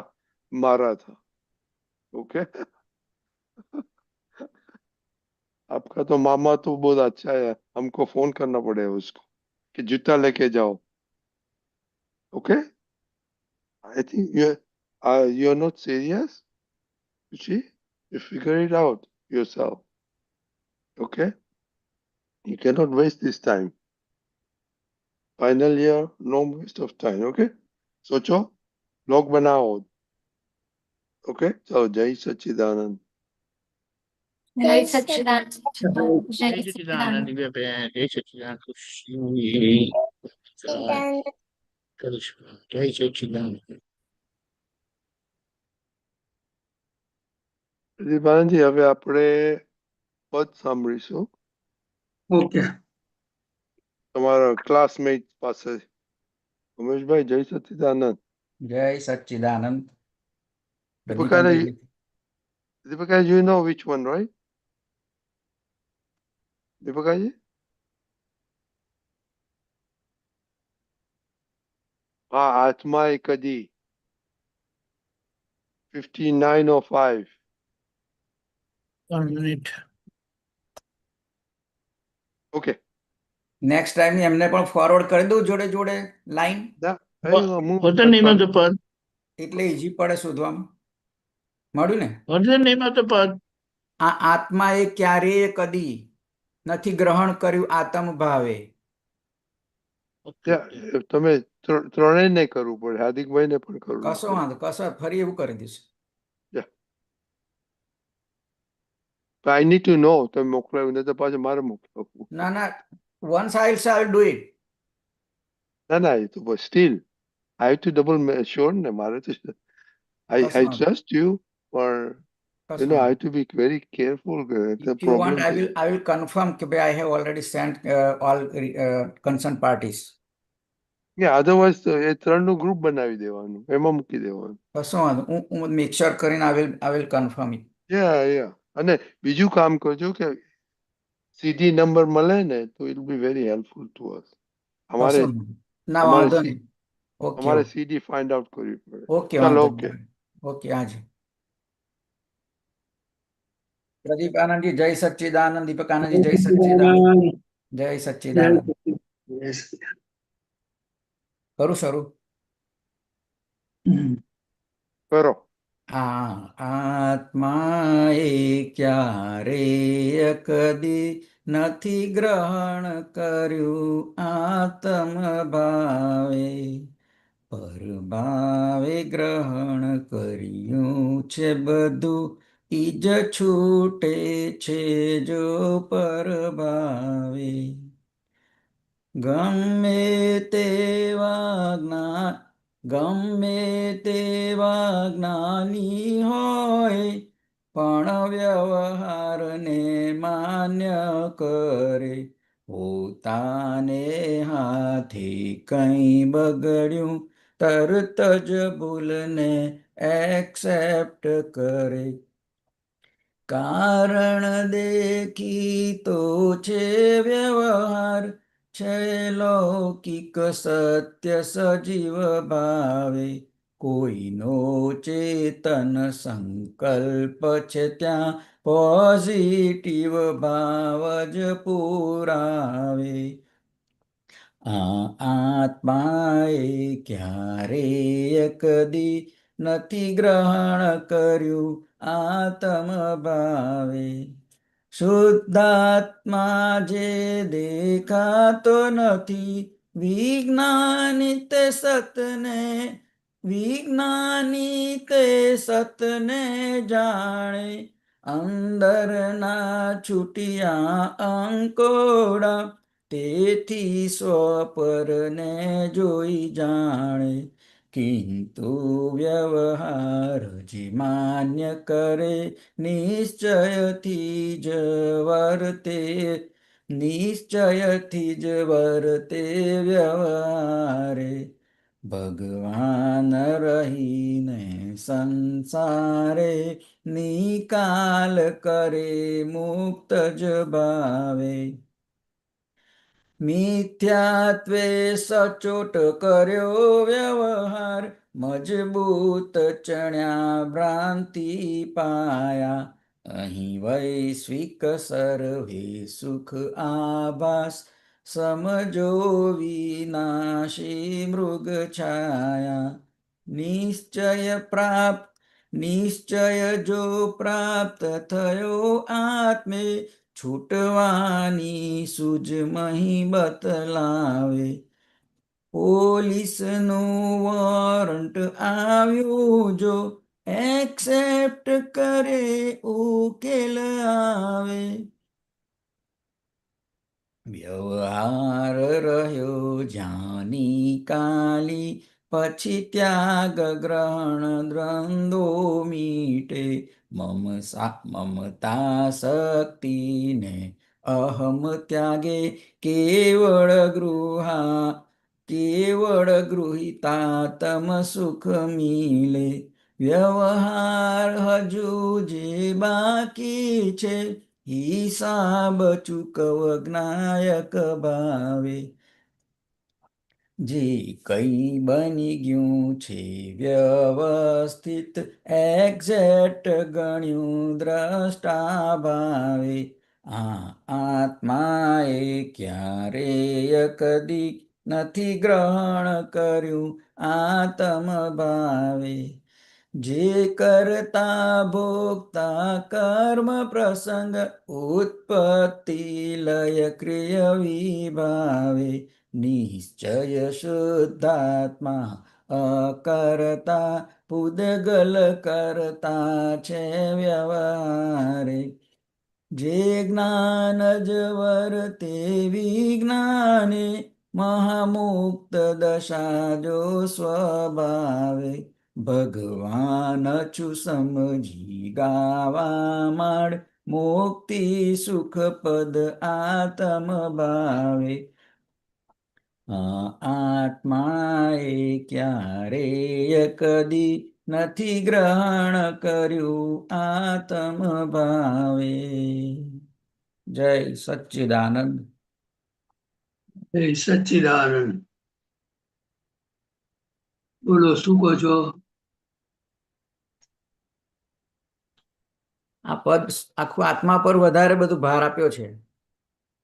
मारा था, ओके? आपका तो मामा तो बहुत अच्छा है, हमको फोन करना पड़ेगा उसको कि जूता लेके जाओ, okay? I think you're not serious. You see, you figure it out yourself, okay? You cannot waste this time. Final year, no waste of time, okay? सोचो, लॉग बनाओ, ओके? चलो, जय सच्चिदानंद। जय सच्चिदानंद। जय जय सच्चिदानंद सच्चिदानंद। दिव्या बहन, जय सच्चिदानंद खुशी, करिश्मा, जय सच्चिदानंद। દીપાનંદજી, હવે આપણે પદ સાંભળીશું ओके। તમારા ક્લાસમેટ પાસે। ઉમેશભાઈ, જય સચ્ચિદાનંદ। जय सच्चिदानंद। દીપકાને, દીપકાજી, you know which one, right? દીપકાજી? હા, આત્માએ કદી 5905। 1 minute. ઓકે, नेक्स्ट टाइम एमने पण फॉरवर्ड कर दो जोड़े जोड़े लाइन, વતન નહીં તો પદ, એટલે ઈઝી પડે શોધવામાં। મળ્યું ને? વતન નહીં તો પદ। આ આત્માએ ક્યારેય કદી નથી ગ્રહણ કર્યું આત્મ ભાવે। તમે ત્રણેય ને કરવું પડે, હાર્દિકભાઈ ને પણ કરવું કશો પડે। વાંધો, કશો ફરી એવું કરી દઈશ। I need to know, તમે મોકલાવ્યું ને તો પાછું મારે મોકલાવવું। ના ના, once I will do it. ના ના, એ તો steel I have to double sure ને, મારે તો I કશો વાંધો, trust you, but કશો I વાંધો। have to be very careful. The If you want, problem I will confirm કે ભાઈ I have already sent all concerned parties. yeah, otherwise A ત્રણનું group બનાવી દેવાનું, એમાં મૂકી દેવાનું। કશો વાંધો, હું મેક શ્યોર કરીને I will confirm it. yeah અને બીજું કામ કરજો કે સીડી નંબર મળે ને તો it will be very helpful to us. અમારે કશો વાંધો. ના અમારે વાંધો નહીં। ઓકે અમારે સીડી ફાઇન્ડ આઉટ કરવી પડે। ઓકે, ચાલો, વાંધો ઓકે। નહીં। ઓકે, હાજી। પ્રદીપ આનંદજી જય સચ્ચિદાનંદ, દીપક આનંદજી જય સચ્ચિદાનંદ, જય જય સચ્ચિદાનંદ. સચિદાનંદ. જય સચિદાનંદ. કરું શરૂ. કરો. આત્માએ ક્યારેય કદી નથી ગ્રહણ કર્યું આત્મ ભાવે, પરભાવે ગ્રહણ કર્યું છે બધું, ઈજ છૂટે છે જો પરભાવે. ગમે તેવા જ્ઞાની હોય પણ વ્યવહારને માન્ય કરે, પોતાને હાથે કંઈ બગડ્યું તરત જ ભૂલને એક્સેપ્ટ કરે. કારણ દેખીતો છે વ્યવહાર, છે લૌકિક સત્ય સજીવ ભાવે, કોઈનો ચેતન સંકલ્પ છે ત્યાં પોઝિટિવ ભાવ જ પુરાવે. આત્માએ ક્યારેય કદી નથી ગ્રહણ કર્યું આત્મ ભાવે. શુદ્ધાત્મા જે દેખાતો નથી, વિજ્ઞાની તે સતને જાણે, અંદરના છૂટિયા અંકોડા તેથી સ્વપરને જોઈ જાણે. કિંતુ વ્યવહાર જે માન્ય કરે નિશ્ચયથી જ વર્તે વ્યવહારે. ભગવાન રહીને સંસારે નિકાલ કરે મુક્ત જ ભાવે. મિથ્યાત્વે સચોટ કર્યો વ્યવહાર, મજબૂત ચણ્યા ભ્રાંતિ પાયા, અહીં વૈશ્વિક સર્વે સુખ આભાસ, સમજો વિનાશી મૃગ છાયા. નિશ્ચય જો પ્રાપ્ત થયો આત્મે, છૂટવાની સૂઝ મહી બતલાવે. પોલીસનું વોરંટ આવ્યું જો એક્સેપ્ટ કરે ઉકેલ આવે. વ્યવહાર રહ્યો જ્યાં નિકાલી, પછી ત્યાગ ગ્રહણ દ્વંદ્વો મીટે. મમતા શક્તિને અહમ ત્યાગે, કેવળ ગૃહિતાત્મ સુખ મિલે. વ્યવહાર હજુ જે બાકી છે, હિસાબ ચૂકવ જ્ઞાયક ભાવે. જે કઈ બની ગયું છે વ્યવસ્થિત, એક્ઝેક્ટ ગણ્યું દ્રષ્ટા ભાવે. આત્માએ ક્યારેય કદી નથી ગ્રહણ કર્યું આત્મ ભાવે. જે કરતા ભોગતા કર્મ પ્રસંગ, ઉત્પત્તિ લય ક્રિય વિભાવે. નિશ્ચય શુદ્ધાત્મા અકર્તા, પૂદગલ કરતા છે વ્યવહારે. જે જ્ઞાન જ વર્તે વિજ્ઞાને, મહામુક્ત દશા જો સ્વભાવે. ભગવાન છું સમજી ગાવા માંડ, મુક્તિ સુખ પદ આત્મ ભાવે. આત્માએ ક્યારેય કદી નથી ગ્રહણ કર્યું આત્મ ભાવે. જય સચ્ચિદાનંદ. જય સચિદાનંદ. બોલો, શું કહો છો? આ પદ આખું આત્મા પર વધારે બધું ભાર આપ્યો છે.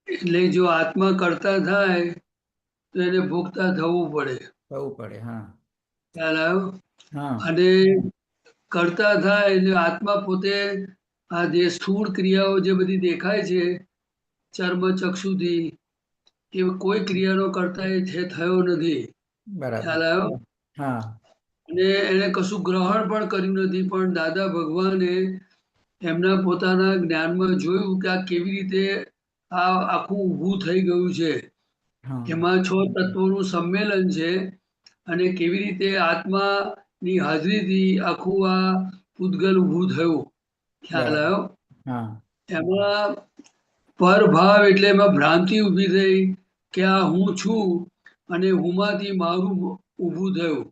એટલે જો આત્મા કરતા થાય તો એને ભોગતા થવું પડે. થવું પડે. હા ખ્યાલ આવ્યો? હા અને કરતા થાય એટલે આત્મા પોતે આ જે સ્થૂળ ક્રિયાઓ જે બધી દેખાય છે ચર્મ ચક્ષુથી, એ કોઈ ક્રિયાનો કરતા એ થયો નથી. બરાબર. ખ્યાલ આવ્યો? હા અને એને કશું ગ્રહણ પણ કર્યું નથી, પણ દાદા ભગવાને એમના પોતાના જ્ઞાનમાં જોયું કે આ કેવી રીતે આ આખું ઊભું થઈ ગયું છે. હા એમાં 6 તત્વોનું સંમેલન છે અને કેવી રીતે આત્માની હાજરીથી આખું આ પૂતગલ ઊભું થયું. ખ્યાલ બરાબર. આવ્યો? હા એમાં પરભાવ એટલે એમાં ભ્રાંતિ ઊભી થઈ કે આ હું છું અને હુંમાંથી મારું ઊભું થયું.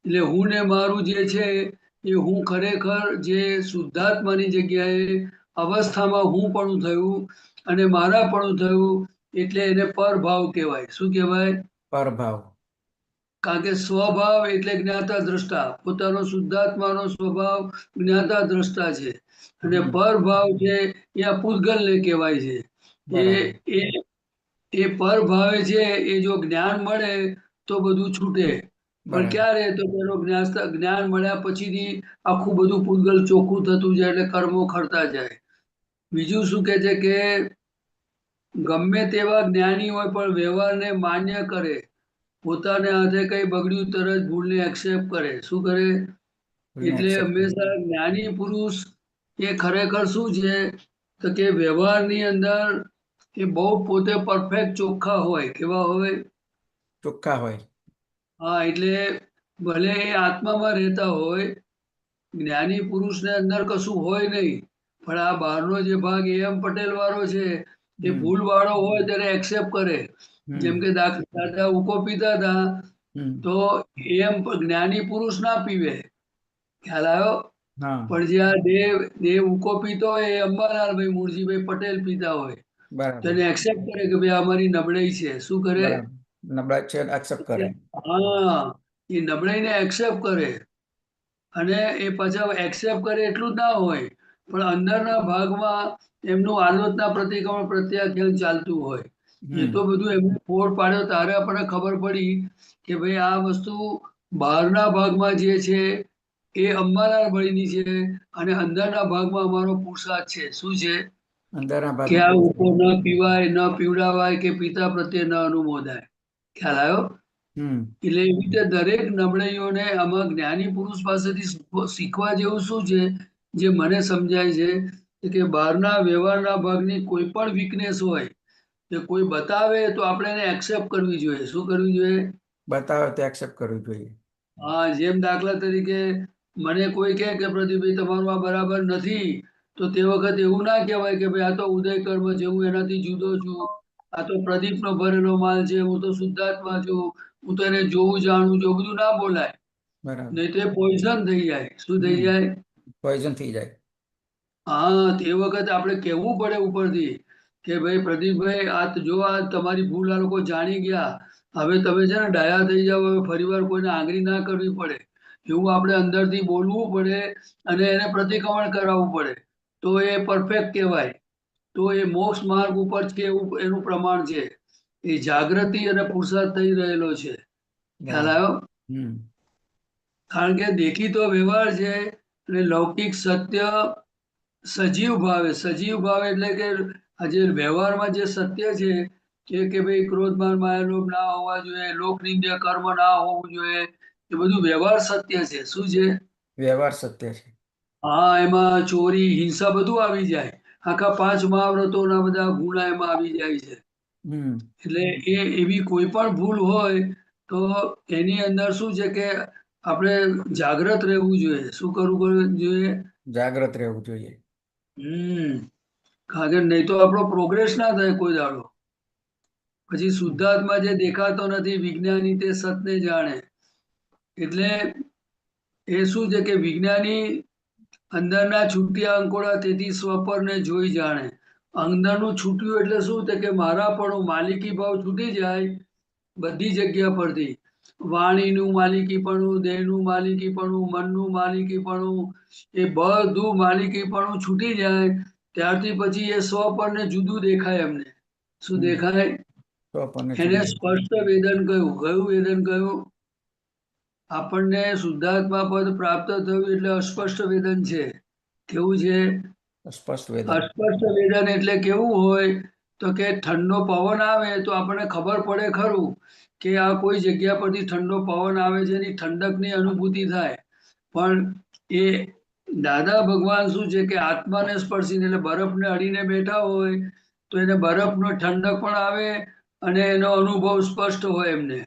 એટલે હું ને મારું જે છે એ હું ખરેખર જે શુદ્ધાત્માની જગ્યાએ અવસ્થામાં હું પણ થયું અને મારા પણ થયું, એટલે એને પરભાવ કહેવાય. શું કહેવાય? પરભાવ. કારણ કે સ્વભાવ એટલે જ્ઞાતા દ્રષ્ટા, પોતાનો શુદ્ધાત્માનો સ્વભાવ જ્ઞાતા દ્રષ્ટા છે. અને પરભાવ છે એ આ પૂતગલને કહેવાય છે. બરાબર. એ એ પરભાવે છે એ જો જ્ઞાન મળે તો બધું છૂટે. પણ બરાબર. ક્યારે? તો પેલો જ્ઞાન મળ્યા પછીથી આખું બધું પૂતગલ ચોખ્ખું થતું જાય એટલે કર્મો ખરતા જાય. બીજું શું કે છે કે ગમે તેવા જ્ઞાની હોય પણ વ્યવહારને માન્ય કરે, પોતાને હાથે કઈ બગડ્યું તરત ભૂલને એક્સેપ્ટ કરે. શું કરે? એટલે હંમેશા જ્ઞાની પુરુષ એ ખરેખર શું છે તો કે વ્યવહારની અંદર એ બહુ પોતે પરફેક્ટ ચોખ્ખા હોય. કેવા હોય? ચોખ્ખા હોય. હા, એટલે ભલે એ આત્મામાં રહેતા હોય, જ્ઞાની પુરુષને અંદર કશું હોય નહીં, પણ આ બહારનો જે ભાગ એમ પટેલ વાળો છે એ ભૂલ વાળો હોય ત્યારે એક્સેપ્ટ કરે. જેમ કે દાદા ઉકો પીતા હતા તો એમ જ્ઞાની પુરુષ ના પીવે. ખ્યાલ આવ્યો? હા પણ જે આ દેવ ઉકો પીતો હોય એ અંબાલાલભાઈ મૂળજીભાઈ પટેલ પીતા હોય તો બરાબર. એને એક્સેપ્ટ કરે કે ભાઈ અમારી નબળાઈ છે. શું કરે? બરાબર. નબળાઈ છે એક્સેપ્ટ કરે. હા, એ નબળાઈને એક્સેપ્ટ કરે. અને એ પાછા એક્સેપ્ટ કરે એટલું જ ના હોય, પણ અંદરના ભાગમાં એમનું આલોચના પ્રતિક્રમણ પ્રત્યાખ્યાન ચાલતું હોય. એ તો બધું એમને ફોડ પાડ્યો ત્યારે આપણને ખબર પડી કે ભાઈ આ વસ્તુ બહારના ભાગમાં જે છે એ અંબાલાલ ભાઈની છે અને અંદરના ભાગમાં અમારો પુરુષાર્થ છે. શું છે? અંદરના કે આ ભાગમાં. ઉકો ન પીવાય, ન પીવડાવાય કે પિતા પ્રત્યે ન અનુમોદાય. ખ્યાલ આવ્યો? એટલે એવી રીતે દરેક નબળાઈઓને આમાં જ્ઞાની પુરુષ પાસેથી શીખવા જેવું શું છે જે મને સમજાય છે કે બહારના વ્યવહારના ભાગની કોઈ પણ વીકનેસ હોય કે કોઈ બતાવે તો આપણે એને એક્સેપ્ટ કરવી જોઈએ. શું કરવી જોઈએ? બતાવે તો એક્સેપ્ટ કરવું જોઈએ. હા, જેમ દાખલા તરીકે મને કોઈ કહે કે પ્રદીપભાઈ તમારું આ બરાબર નથી, તો તે વખત એવું ના કહેવાય કે ભાઈ આ તો ઉદય કર્મ છે, હું એનાથી જુદો છું, આ તો પ્રદીપનો ભરેલો માલ છે, હું તો શુદ્ધાત્મા છું, હું તો એને જોવું જાણું છું, બધું ના બોલાય. બરાબર. નહીં તો એ પોઈઝન થઈ જાય. શું થઈ જાય? પોઈઝન થઈ જાય. હા, તે વખતે આપણે કહેવું પડે ઉપરથી કે ભાઈ પ્રદીપભાઈ આ જો આ તમારી ભૂલ આ લોકો જાણી ગયા, હવે તમે છે ને ડાયા થઈ જાવ, હવે ફરીવાર કોઈને આંગળી ના કરવી પડે, એવું આપણે અંદરથી બોલવું પડે અને એને પ્રતિક્રમણ કરાવવું પડે તો એ પરફેક્ટ કહેવાય. તો એ મોક્ષ માર્ગ ઉપર છે એવું એનું પ્રમાણ છે. એ જાગૃતિ અને પુરુષાર્થ થઈ રહેલો છે. ખ્યાલ આવ્યો? કારણ કે દેખીતો વ્યવહાર છે અને લૌકિક સત્ય સજીવ ભાવે, સજીવ ભાવ એટલે કે આજે વ્યવહારમાં જે સત્ય છે કે ભાઈ ક્રોધમાન માયા લોભ ના હોવા જોઈએ, લોકનિંદ્ય કર્મ ના હોવું જોઈએ, એ બધું વ્યવહાર સત્ય છે. શું છે? વ્યવહાર સત્ય છે. હા, એમાં ચોરી હિંસા બધું આવી જાય. આખા 5 મહાવ્રતોના બધા ગુણ એમાં આવી જાય છે. એટલે એ એવી કોઈ પણ ભૂલ હોય તો એની અંદર શું છે કે આપણે જાગ્રત રહેવું જોઈએ. શું કરવું જોઈએ? જાગ્રત રહેવું જોઈએ. કારણ કે નહીં તો આપણો પ્રોગ્રેસ ના થાય કોઈ દાડો. પછી શુદ્ધાત્મા જે દેખાતો નથી, વિજ્ઞાની તે સતને જાણે. એટલે એ શું છે કે વિજ્ઞાની અંદરના છૂટ્યા અંકોડા તેથી સ્વપરને જોઈ જાણે. અંદરનું છૂટ્યું એટલે શું? કે મારા પણ માલિકી ભાવ છૂટી જાય બધી જગ્યા પરથી વાણીનું માલિકીપણું, દેહનું માલિકીપણું, મનનું માલિકીપણું, એ બધું માલિકીપણું છૂટી જાય ત્યારથી પછી એ સ્વપર ને જુદું દેખાય એમને. શું દેખાય? તો આપણને એને જુદું. સ્પષ્ટ વેદન કહ્યું. કયું વેદન કહ્યું? આપણને શુદ્ધાત્મા પદ પ્રાપ્ત થયું એટલે અસ્પષ્ટ વેદન છે. કેવું છે? સ્પષ્ટ વેદન. અસ્પષ્ટ વેદન એટલે કેવું હોય તો કે ઠંડો પવન આવે તો આપણને ખબર પડે ખરું કે આ કોઈ જગ્યા પરથી ઠંડો પવન આવે છે એની ઠંડકની અનુભૂતિ થાય. પણ એ દાદા ભગવાન શું છે કે આત્માને સ્પર્શીને એટલે બરફને અડીને બેઠા હોય તો એને બરફનો ઠંડક પણ આવે અને એનો અનુભવ સ્પષ્ટ હોય એમને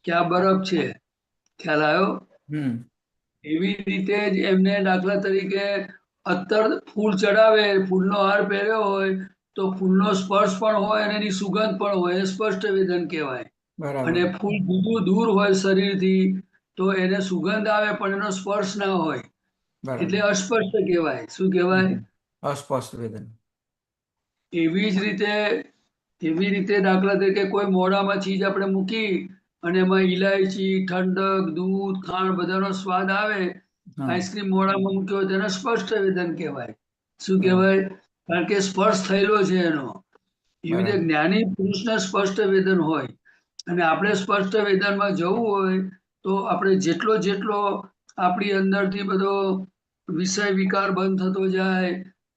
કે આ બરફ છે. ખ્યાલ આવ્યો? એવી રીતે જ એમને દાખલા તરીકે અત્તર ફૂલ ચડાવે, ફૂલનો હાર પહેર્યો હોય તો ફૂલનો સ્પર્શ પણ હોય અને એની સુગંધ પણ હોય, એ સ્પષ્ટ વેદન કહેવાય. બરાબર. અને ફૂલ જુદું દૂર હોય શરીરથી તો એને સુગંધ આવે પણ એનો સ્પર્શ ના હોય બરાબર. એટલે અસ્પષ્ટ કહેવાય. શું કહેવાય? અસ્પષ્ટ વેદન. એવી રીતે દાખલા તરીકે કોઈ મોઢામાં ચીજ આપણે મૂકી અને એમાં ઇલાયચી, ઠંડક, દૂધ, ખાંડ બધાનો સ્વાદ આવે, આઈસ્ક્રીમ મોઢામાં મૂક્યો હોય તેને સ્પષ્ટ વેદન કહેવાય. શું કહેવાય? કારણ કે સ્પર્શ થયેલો છે એનો. એવી રીતે જ્ઞાની પુરુષને સ્પષ્ટ વેદન હોય અને આપણે સ્પષ્ટ વેદનમાં જવું હોય તો આપણે જેટલો આપણી અંદરથી બધો વિષય વિકાર બંધ થતો જાય,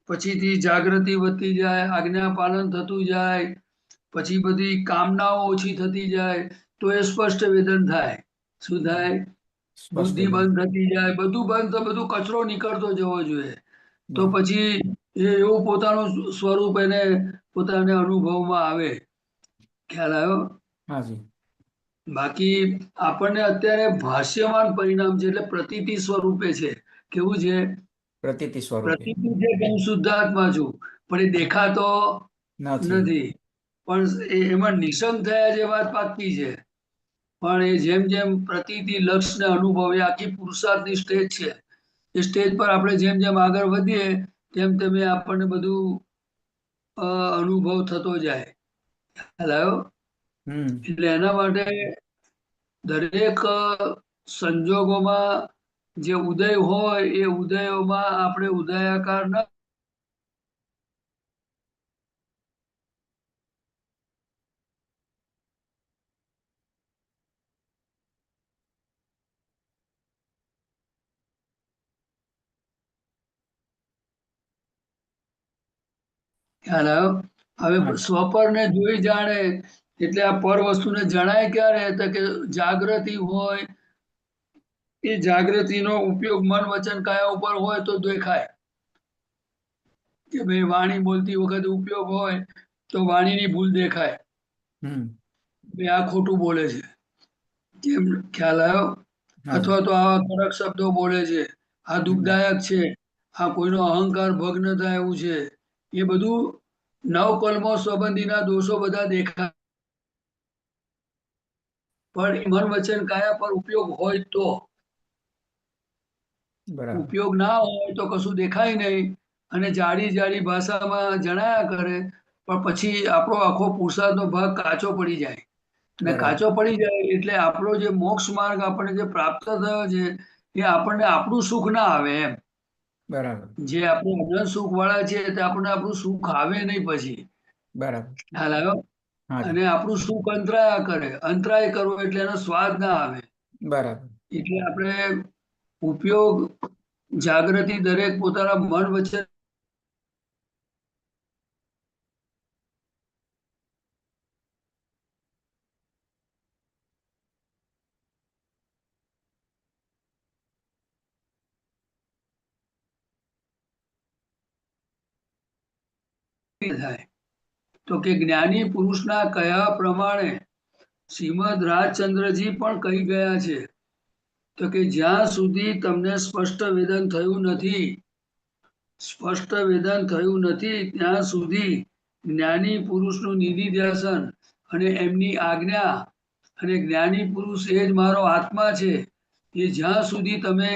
પછીથી જાગૃતિ વધતી જાય, આજ્ઞા પાલન થતું જાય, પછી બધી કામનાઓ ઓછી થતી જાય તો એ સ્પષ્ટ વેદન થાય. શું થાય? બુદ્ધિ બંધ થતી જાય, બધું બંધ, બધું કચરો નીકળતો જવો જોઈએ. તો પછી એવું પોતાનું સ્વરૂપ એને પોતાને અનુભવમાં આવે. ખ્યાલ આવ્યો? હાજી. બાકી આપણને અત્યારે ભાષ્યમાન પરિણામ છે એટલે પ્રતીતિ સ્વરૂપે છે. કેવું છે? પ્રતીતિ સ્વરૂપે. પ્રતીતિ છે કે હું શુદ્ધાત્મા છું પણ એ દેખાતો નથી. પણ એમાં નિશંક થયા જે વાત પાકી છે. પણ એ જેમ જેમ પ્રતીતિ લક્ષ ને અનુભવ એ આખી પુરુષાર્થની સ્ટેજ છે. એ સ્ટેજ પર આપણે જેમ જેમ આગળ વધીએ તેમ તેમ આપણને બધું અનુભવ થતો જાય. ખ્યાલ આવ્યો? એટલે એના માટે દરેક સંજોગોમાં જે ઉદય હોય એ ઉદયોમાં આપણે ઉદયાકાર ન ખ્યાલ આવ્યો? હવે સ્વપરને જોઈ જાણે એટલે આ પર વસ્તુને જણાય ક્યારે તો કે જાગૃતિ હોય, એ જાગૃતિનો ઉપયોગ મન વચન કાયા ઉપર હોય તો દેખાય કે ભાઈ વાણી બોલતી વખતે ઉપયોગ હોય તો વાણીની ભૂલ દેખાય. ભાઈ આ ખોટું બોલે છે કેમ? ખ્યાલ આવ્યો? અથવા તો આવા કડક શબ્દો બોલે છે, આ દુઃખદાયક છે, આ કોઈનો અહંકાર ભગ્ન થાય એવું છે, એ બધું નવકલ્મો સંબંધીના દોષો બધા દેખાય. પણ મન વચન કાયા પર ઉપયોગ હોય તો, ઉપયોગ ના હોય તો કશું દેખાય નહીં અને જાડી જાડી ભાષામાં જણાયા કરે પણ પછી આપણો આખો પુરુષાર્થનો ભાગ કાચો પડી જાય. અને કાચો પડી જાય એટલે આપણો જે મોક્ષ માર્ગ આપણને જે પ્રાપ્ત થયો છે એ આપણને આપણું સુખ ના આવે એમ. બરાબર. જે આપણે અનંત સુખ વાળા છે તે આપણને આપણું સુખ આવે નહીં પછી. બરાબર. ખ્યાલ આવ્યો? અને આપણું સુખ અંતરાયા કરે. અંતરાય કરવો એટલે એનો સ્વાદ ના આવે. બરાબર. એટલે આપણે ઉપયોગ જાગૃતિ દરેક પોતાના મન વચ્ચે થાય. તો કે જ્ઞાની પુરુષના કહ્યા પ્રમાણે શ્રીમદ રાજચંદ્રજી પણ કહી ગયા છે તો કે જ્યાં સુધી તમને સ્પષ્ટ વેદન થયું નથી, ત્યાં સુધી જ્ઞાની પુરુષનું નિધિધ્યાસન અને એમની આજ્ઞા અને જ્ઞાની પુરુષ એ જ મારો આત્મા છે એ જ્યાં સુધી તમે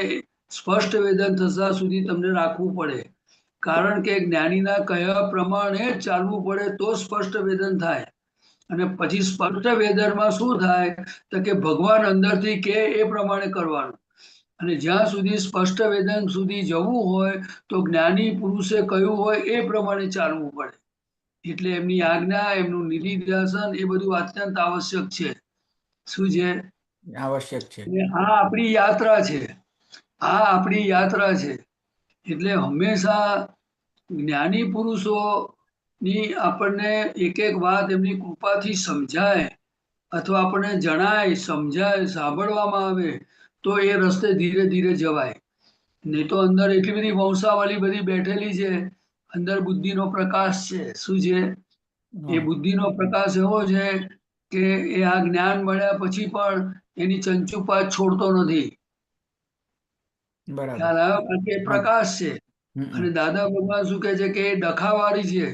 સ્પષ્ટ વેદન થતા સુધી તમને રાખવું પડે. કારણ કે જ્ઞાનીના કહ્યા પ્રમાણે ચાલવું પડે તો સ્પષ્ટ વેદન થાય. અને પછી સ્પષ્ટ વેદનમાં શું થાય તો કે ભગવાન અંદરથી કે એ પ્રમાણે કરવાનું. અને જ્યાં સુધી સ્પષ્ટ વેદન સુધી જવું હોય તો જ્ઞાની પુરુષે કહ્યું હોય એ પ્રમાણે ચાલવું પડે. એટલે એમની આજ્ઞા, એમનું નિધિધ્યાસન એ બધું અત્યંત આવશ્યક છે. શું છે? આવશ્યક છે. અને આ આપણી યાત્રા છે. આ આપણી યાત્રા છે. એટલે હંમેશા જ્ઞાની પુરુષોની આપણને એક એક વાત એમની કૃપાથી સમજાય અથવા આપણને જણાય, સમજાય, સાંભળવામાં આવે તો એ રસ્તે ધીરે ધીરે જવાય. નહીં તો અંદર એટલી બધી વંશાવલી બધી બેઠેલી છે. અંદર બુદ્ધિનો પ્રકાશ છે. શું છે? એ બુદ્ધિનો પ્રકાશ એવો છે કે એ આ જ્ઞાન મળ્યા પછી પણ એની ચંચુપાત છોડતો નથી. બરાબર. ખ્યાલ આવ્યો? કારણ કે એ પ્રકાશ છે. અને દાદા ભગવાન શું કહે છે કે એ ડખાવાળી છે.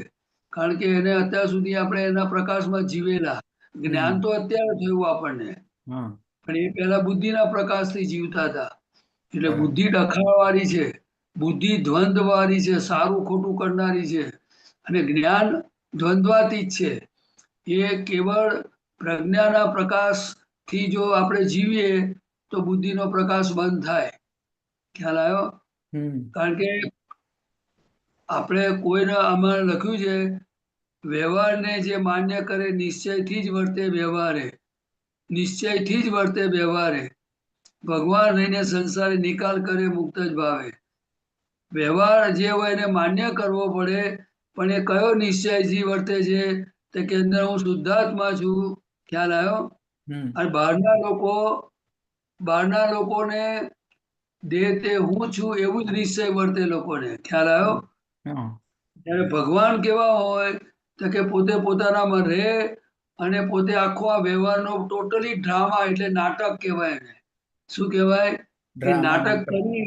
કારણ કે એને અત્યાર સુધી આપણે એના પ્રકાશમાં જીવેલા. જ્ઞાન તો અત્યારે થયું આપણને, હા, પણ એ પહેલા બુદ્ધિના પ્રકાશથી જીવતા હતા. એટલે બરાબર. બુદ્ધિ ડખાવાળી છે, બુદ્ધિ દ્વંદ્વવાળી છે, સારું ખોટું કરનારી છે. અને જ્ઞાન દ્વંદ્વાતીત છે. એ કેવળ પ્રજ્ઞાના પ્રકાશથી જો આપણે જીવીએ તો બુદ્ધિનો પ્રકાશ બંધ થાય. ખ્યાલ આવ્યો? કારણ કે આપણે કોઈને આમાં લખ્યું છે વ્યવહારને જે માન્ય કરે નિશ્ચયથી જ વર્તે વ્યવહારે, નિશ્ચયથી જ વર્તે વ્યવહારે, ભગવાન રહીને સંસારે નિકાલ કરે મુક્ત જ ભાવે. વ્યવહાર જે હોય એને માન્ય કરવો પડે, પણ એ કયો નિશ્ચયથી વર્તે છે તો કે અંદર હું શુદ્ધાત્મા છું. ખ્યાલ આવ્યો? અને બહારના લોકોને દેહ તે હું છું એવું જ નિશ્ચય વર્તે લોકોને. ખ્યાલ આવ્યો? ત્યારે ભગવાન કેવા હોય તો કે પોતે પોતાનામાં રહે અને પોતે આખો આ વ્યવહારનો ટોટલી ડ્રામા એટલે નાટક કહેવાય એને. શું કહેવાય? એ નાટક કરી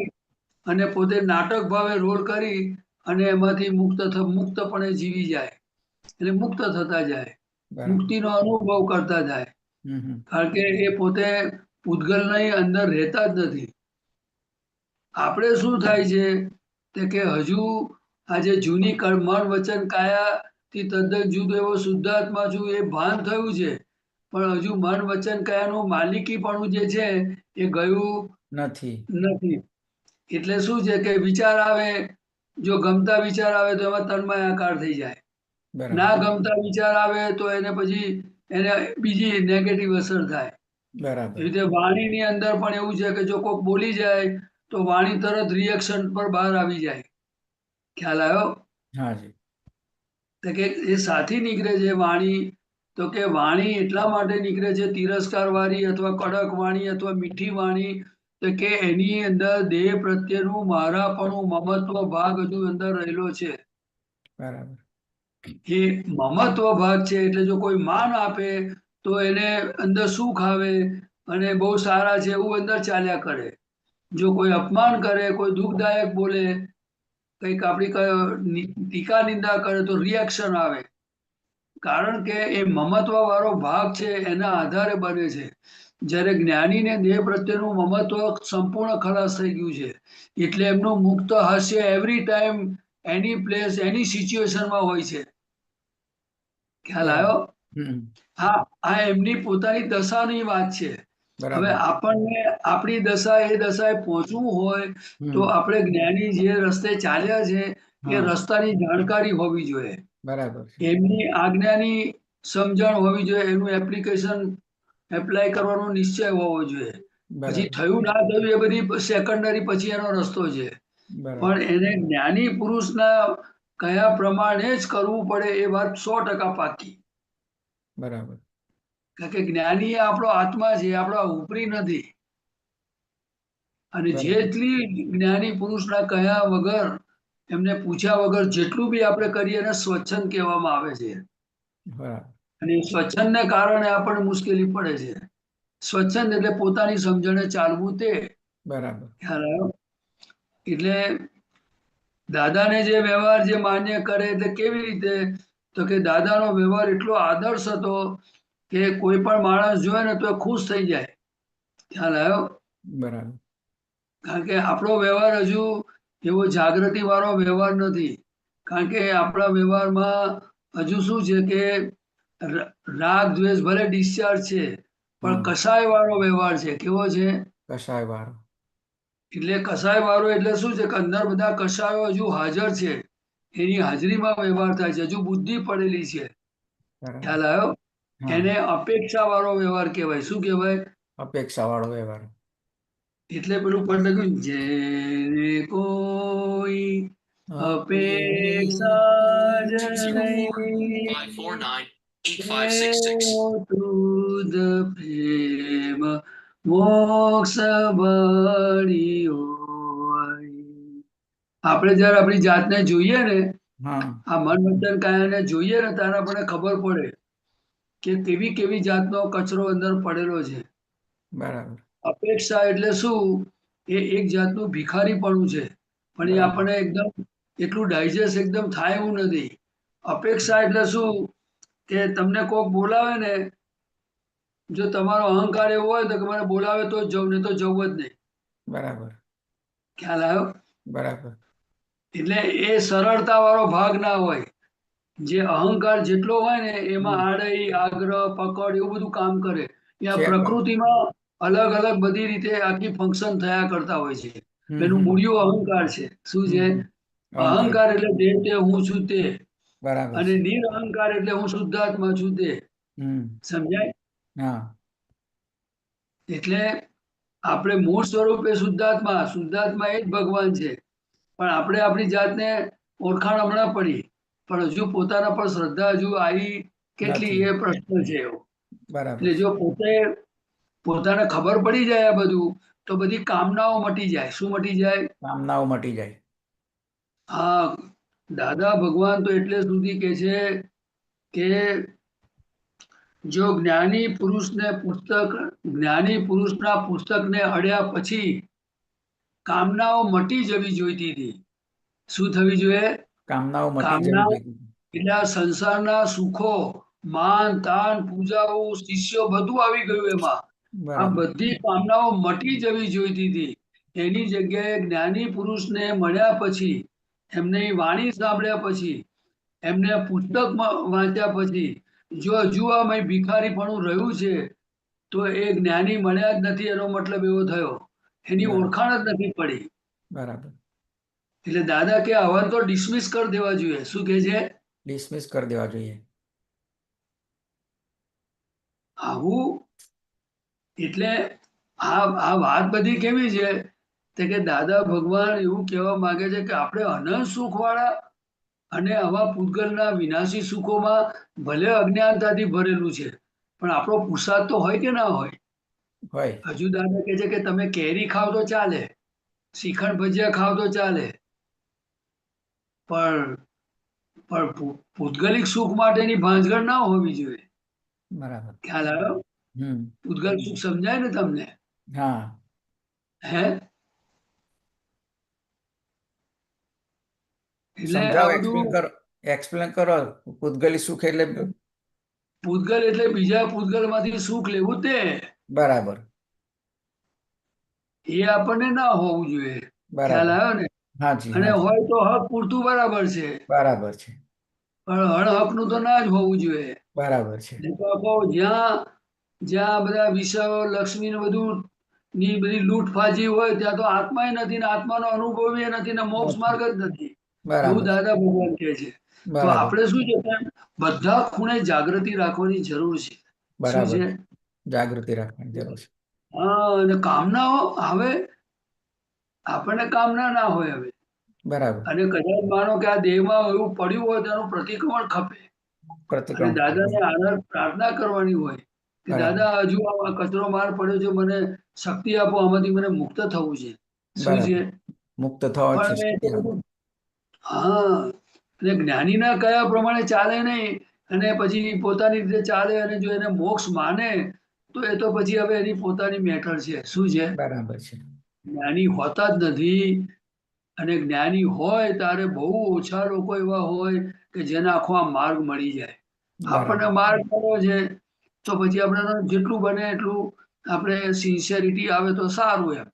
અને પોતે નાટક ભાવે રોલ કરી અને એમાંથી મુક્તપણે જીવી જાય. એટલે મુક્ત થતા જાય, મુક્તિનો અનુભવ કરતા જાય. કારણ કે એ પોતે પૂતગલની અંદર રહેતા જ નથી. આપણે શું થાય છે તે કે હજુ આજે જૂની મન વચન કાયાથી તદ્દન જુદો એવો શુદ્ધાત્મા છું એ ભાન થયું છે, પણ હજુ મન વચન કાયાનું માલિકીપણું જે છે એ ગયું નથી. એટલે શું છે કે વિચાર આવે, જો ગમતા વિચાર આવે તો એમાં તન્મયાકાર થઈ જાય. ના ગમતા વિચાર આવે તો એને પછી એને બીજી નેગેટિવ અસર થાય. બરાબર. એ રીતે વાણીની અંદર પણ એવું છે કે જો કોઈક બોલી જાય તો વાણી તરત રિએક્શન પર બહાર આવી જાય. ખ્યાલ આવ્યો? હાજી. તો કે એ સાથી નીકળે છે વાણી, તો કે વાણી એટલા માટે નીકળે છે તિરસ્કાર વાળી અથવા કડક વાણી અથવા મીઠી વાણી, તો કે એની અંદર દેહ પ્રત્યેનું મારાપણું મમત્વ ભાગ હજુ અંદર રહેલો છે. બરાબર. એ મમત્વ ભાગ છે. એટલે જો કોઈ માન આપે તો એને અંદર સુખ આવે અને બહુ સારા છે એવું અંદર ચાલ્યા કરે. જો કોઈ અપમાન કરે, કોઈ દુઃખદાયક બોલે, કંઈક આપણી ટીકા નિંદા કરે તો રિએક્શન આવે. કારણ કે એ મમત્વ વાળો ભાગ છે એના આધારે બને છે. જ્યારે જ્ઞાનીને દેહ પ્રત્યેનું મમત્વ સંપૂર્ણ ખલાસ થઈ ગયું છે. એટલે એમનું મુક્ત હાસ્ય એવરી ટાઈમ એની પ્લેસ એની સિચ્યુએશનમાં હોય છે. ખ્યાલ આવ્યો? હા, આ એમની પોતાની દશાની વાત છે. હવે આપણને આપણી દશા એ દશાએ પહોંચવું હોય તો આપણે જ્ઞાની જે રસ્તે ચાલ્યા છે એ રસ્તાની જાણકારી હોવી જોઈએ. બરાબર. એમની આજ્ઞાની સમજણ હોવી જોઈએ. એનું એપ્લિકેશન એપ્લાય કરવાનો નિશ્ચય હોવો જોઈએ. પછી થયું ના થયું એ બધી સેકન્ડરી પછી એનો રસ્તો છે. પણ એને જ્ઞાની પુરુષના કયા પ્રમાણે જ કરવું પડે એ વાત 100% પાકી. બરાબર. કારણ કે જ્ઞાની એ આપણો આત્મા છે, આપણો ઉપરી નથી. અને જેટલી જ્ઞાની પુરુષના કહ્યા વગર, એમને પૂછ્યા વગર જેટલું બી આપણે કરીએ એને સ્વચ્છંદ કહેવામાં આવે છે. અને સ્વચ્છંદને કારણે આપણને મુશ્કેલી પડે છે. સ્વચ્છંદ એટલે પોતાની સમજણે ચાલવું તે. બરાબર. ખ્યાલ આવ્યો? એટલે દાદાને જે વ્યવહાર જે માન્ય કરે તે કેવી રીતે, તો કે દાદાનો વ્યવહાર એટલો આદર્શ હતો કે કોઈ પણ માણસ જોવે ને તો ખુશ થઈ જાય. ખ્યાલ આવ્યો? બરાબર. કારણ કે આપણો વ્યવહાર હજુ એવો જાગૃતિ વાળો વ્યવહાર નથી. કારણ કે આપણા વ્યવહારમાં હજુ શું છે કે રાગ દ્વેષ ભલે ડિસ્ચાર્જ છે, પણ હમ. કસાય વાળો વ્યવહાર છે. કેવો છે? કષાય વાળો. એટલે કસાય વાળો એટલે શું છે કે અંદર બધા કસાયો હજુ હાજર છે, એની હાજરીમાં વ્યવહાર થાય છે, હજુ બુદ્ધિ પડેલી છે. બરાબર. ખ્યાલ આવ્યો? હા, એને અપેક્ષા વાળો વ્યવહાર કહેવાય. શું કહેવાય? અપેક્ષા વાળો વ્યવહાર. એટલે પેલું પદ લખ્યું, જેને કોઈ અપેક્ષા જ નહીં, તુદ પ્રેમ મોક્ષ બળી હોય. આપણે જયારે આપણી જાતને જોઈએ ને, હા, આ મન વચન કાયાને જોઈએ ને, ત્યારે આપણને ખબર પડે કે કેવી કેવી જાતનો કચરો અંદર પડેલો છે. બરાબર. અપેક્ષા એટલે શું? એ એક જાતનું ભિખારીપણું છે, પણ એ બરાબર. આપણને એકદમ એટલું ડાયજેસ્ટ એકદમ થાય એવું નથી. અપેક્ષા એટલે શું કે તમને કોક બોલાવે ને, જો તમારો અહંકાર એવો હોય તો કે મને બોલાવે તો જ જવું, નહીં તો જવું જ નહીં. બરાબર. ખ્યાલ આવ્યો? બરાબર. એટલે એ સરળતા વાળો ભાગ ના હોય. જે અહંકાર જેટલો હોય ને, એમાં હમ. આડઈ, આગ્રહ, પકડ એવું બધું કામ કરે. એ આ છે પણ. પ્રકૃતિમાં અલગ અલગ બધી રીતે આખી ફંક્શન થયા કરતા હોય છે. હમ. એનું હમ. મૂળિયો અહંકાર છે. શું હમ. છે? હમ. અહંકાર. અહંકાર એટલે જે તે હું છું તે, બરાબર અને છે. નિરઅહંકાર એટલે હું શુદ્ધાત્મા છું તે. હમ. સમજાય? હા. એટલે આપણે મૂળ સ્વરૂપે શુદ્ધાત્મા, શુદ્ધાત્મા એ જ ભગવાન છે. પણ આપણે આપણી જાતને ઓળખાણ હમણાં પડી, પણ હજુ પોતાના પર શ્રદ્ધા હજુ આવી કેટલી, નથી. એ પ્રશ્ન છે એવો. બરાબર એટલે છે. જો પોતાને ખબર પડી જાય આ બધું, તો બધી કામનાઓ મટી જાય. શું મટી જાય? કામનાઓ મટી જાય. હા, દાદા ભગવાન તો એટલે સુધી કે છે કે જો જ્ઞાની પુરુષના પુસ્તકને અડ્યા પછી કામનાઓ મટી જવી જોઈતી હતી. શું થવી જોઈએ? કામનાઓ મટી જવી કામના જોઈએ. એટલે આ સંસારના સુખો, માન તાન, પૂજાઓ, શિષ્યો બધું આવી ગયું એમાં. આ બરાબર. બધી કામનાઓ મટી જવી જોઈતી હતી. એની જગ્યાએ જ્ઞાની પુરુષને મળ્યા પછી, એમની વાણી સાંભળ્યા પછી, એમને પુસ્તક વાંચ્યા પછી, જો હજુ આ ભિખારીપણું રહ્યું છે, તો એ જ્ઞાની મળ્યા જ નથી, એનો મતલબ એવો થયો. એની બરાબર. ઓળખાણ જ નથી પડી. બરાબર. એટલે દાદા કે આવા તો ડિસમિસ કરી દેવા જોઈએ. શું કે છે? ડિસમિસ કરી દેવા જોઈએ. આવું એટલે આ વાત બધી કેવી છે? તે કે દાદા ભગવાન એવું કહેવા માંગે છે કે આપણે અનંત સુખ વાળા અને આવા પૂતગલના વિનાશી સુખોમાં ભલે અજ્ઞાનતાથી ભરેલું છે, પણ આપણો પુરુષાર્થ તો હોય કે ના હોય? હોય. હજુ દાદા કહે છે કે તમે કેરી ખાવ તો ચાલે, શ્રીખંડ ભજીયા ખાવ તો ચાલે, પણ પૂતગલિક સુખ માટેની ભાંજગડ ના હોવી જોઈએ. બરાબર. ખ્યાલ આવ્યો? હમ. પૂતગલ સુખ સમજાય ને તમને? હા. હે? એટલે આ સમજાવો, બધું એક્સપ્લેન કરો. પૂતગલી સુખ એટલે. પૂતગલ એટલે બીજા પૂતગલ માંથી સુખ લેવું તે, બરાબર. એ આપણને ના હોવું જોઈએ. ખ્યાલ બરાબર. આવ્યો ને? હાજી, અને હાજી. હોય તો હક પૂરતું બરાબર છે, બરાબર છે. પણ હળહક નું તો ના જ હોવું જોઈએ. બરાબર છે. નહીં તો આખો જ્યાં જ્યાં બધા વિષયો, લક્ષ્મી ને બધું ની બધી લૂંટફાજી હોય, ત્યાં તો આત્મા નથી ને આત્માનો અનુભવ નથી ને મોક્ષ નથી. માર્ગ જ નથી. એવું બરાબર. દાદા ભગવાન કહે છે. તો બરાબર. આપણે શું છે, બધા ખૂણે જાગૃતિ રાખવાની જરૂર છે. શું બરાબર. છે? જાગૃતિ રાખવાની જરૂર છે. હા, અને કામનાઓ હવે આપણને કામના ના હોય હવે, બરાબર. અને કદાચ માનો કે આ દેહમાં એવું પડ્યું હોય, તેનું પ્રતિક્રમણ ખપે, અને પ્રતિક્રમણ. દાદાને આનંદ પ્રાર્થના કરવાની હોય કે બરાબર. દાદા હજુ આ કચરો માર પડ્યો છે, મને શક્તિ આપો, આમાંથી મને મુક્ત થવું છે. શું છે? બરાબર. મુક્ત થવાથી પણ હવે શક્તિ એટલું આપો. બધું હા, એટલે જ્ઞાનીના કયા પ્રમાણે ચાલે નહીં, અને પછી પોતાની રીતે ચાલે, અને જો એને મોક્ષ માને તો એ તો પછી હવે એની પોતાની મેટર છે. શું છે? બરાબર છે. જ્ઞાની હોતા જ નથી, અને જ્ઞાની હોય ત્યારે બહુ ઓછા લોકો એવા હોય કે જેને આખો આ માર્ગ મળી જાય. આપણને બરાબર. માર્ગ મળ્યો છે, તો પછી આપણે જેટલું બને એટલું આપણે સિન્સિયરિટી આવે તો સારું એમ.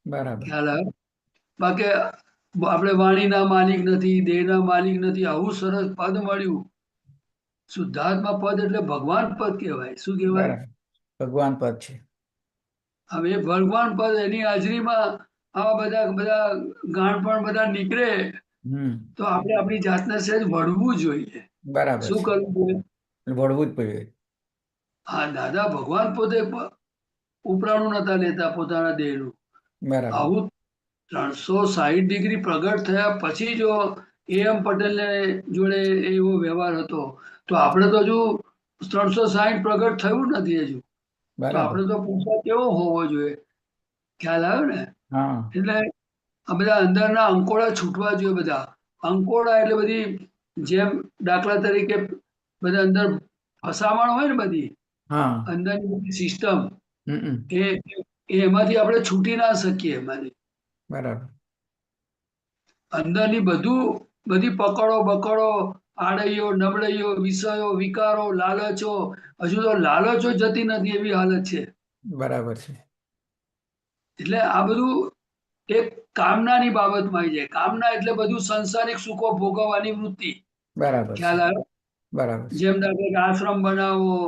બરાબર. ખ્યાલ આવે? બાકી આપણે વાણીના માલિક નથી, દેહના માલિક નથી, આવું સરસ પદ મળ્યું, શુદ્ધાત્મા પદ એટલે ભગવાન પદ કહેવાય. શું કહેવાય? બરાબર, ભગવાન પદ છે. હવે એ ભગવાન પદ એની હાજરીમાં આવા બધા બધા ગાણપણ બધા નીકળે તો આપણે આપણી જાતને સહેજ વળવું જોઈએ. બરાબર શું છે, કરવું જોઈએ? વળવું જ જોઈએ. હા, દાદા ભગવાન પોતે ઉપરાણું નતા લેતા પોતાના દેહનું. બરાબર, આવું 360 ડિગ્રી પ્રગટ થયા પછી જો એમ પટેલને જોડે એવો વ્યવહાર હતો, તો આપણે તો હજુ 360 પ્રગટ થયું નથી હજુ. તો બરાબર. આપણે તો પુરુષાર્થ કેવો હોવો જોઈએ? ખ્યાલ આવ્યો ને? હા, એટલે આ બધા અંદરના અંકોડા છૂટવા જોઈએ. બધા અંકોડા એટલે બધી જેમ દાખલા તરીકે બધા અંદર ફસામણ હોય ને, બધી હા, અંદરની બધી સિસ્ટમ હમ, એમાંથી આપણે છૂટી ના શકીએ. એમાંથી બરાબર, અંદરની બધી પકડો બકડો, આડૈયો નબળૈયો, વિષયો વિકારો, લાલચો, હજુ તો લાલચો જતી નથી એવી હાલત છે. બરાબર છે. એટલે આ બધું એક કામનાની બાબતમાં આવી જાય. કામના એટલે બધું સંસારિક સુખો ભોગવવાની વૃત્તિ. બરાબર છે. ખ્યાલ આવ્યો? બરાબર છે. જેમ દાખલા કે આશ્રમ બનાવવો,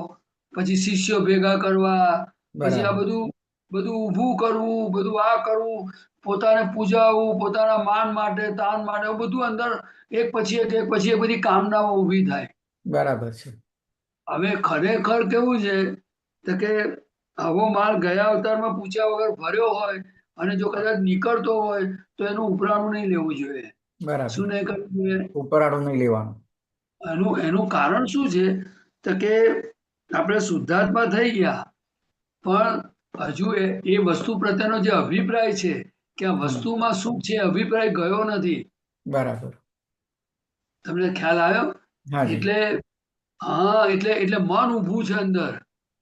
પછી શિષ્યો ભેગા કરવા, પછી આ બરાબર, બધું ઊભું કરવું, બધું આ કરવું, પોતાને પૂજાવવું, પોતાના માન માટે તાન માટે, બધું અંદર એક પછી એક બધી કામનાઓ ઊભી થાય. બરાબર છે. હવે ખરેખર કેવું છે તો કે આવો માલ ગયા અવતારમાં પૂછ્યા વગર ભર્યો હોય અને જો કદાચ નીકળતો હોય તો એનું ઉપરાણું નહીં લેવું જોઈએ. બરાબર, શું નહીં કરવું જોઈએ? ઉપરાળું નહીં લેવાનું. એનું કારણ શું છે તો કે આપણે શુદ્ધાત્મા થઈ ગયા, પણ હજુ એ વસ્તુ પ્રત્યેનો જે અભિપ્રાય છે કે આ વસ્તુમાં શું છે, અભિપ્રાય ગયો નથી. બરાબર, તમને ખ્યાલ આવ્યો? હાજી, એટલે હા, એટલે મન ઊભું છે અંદર.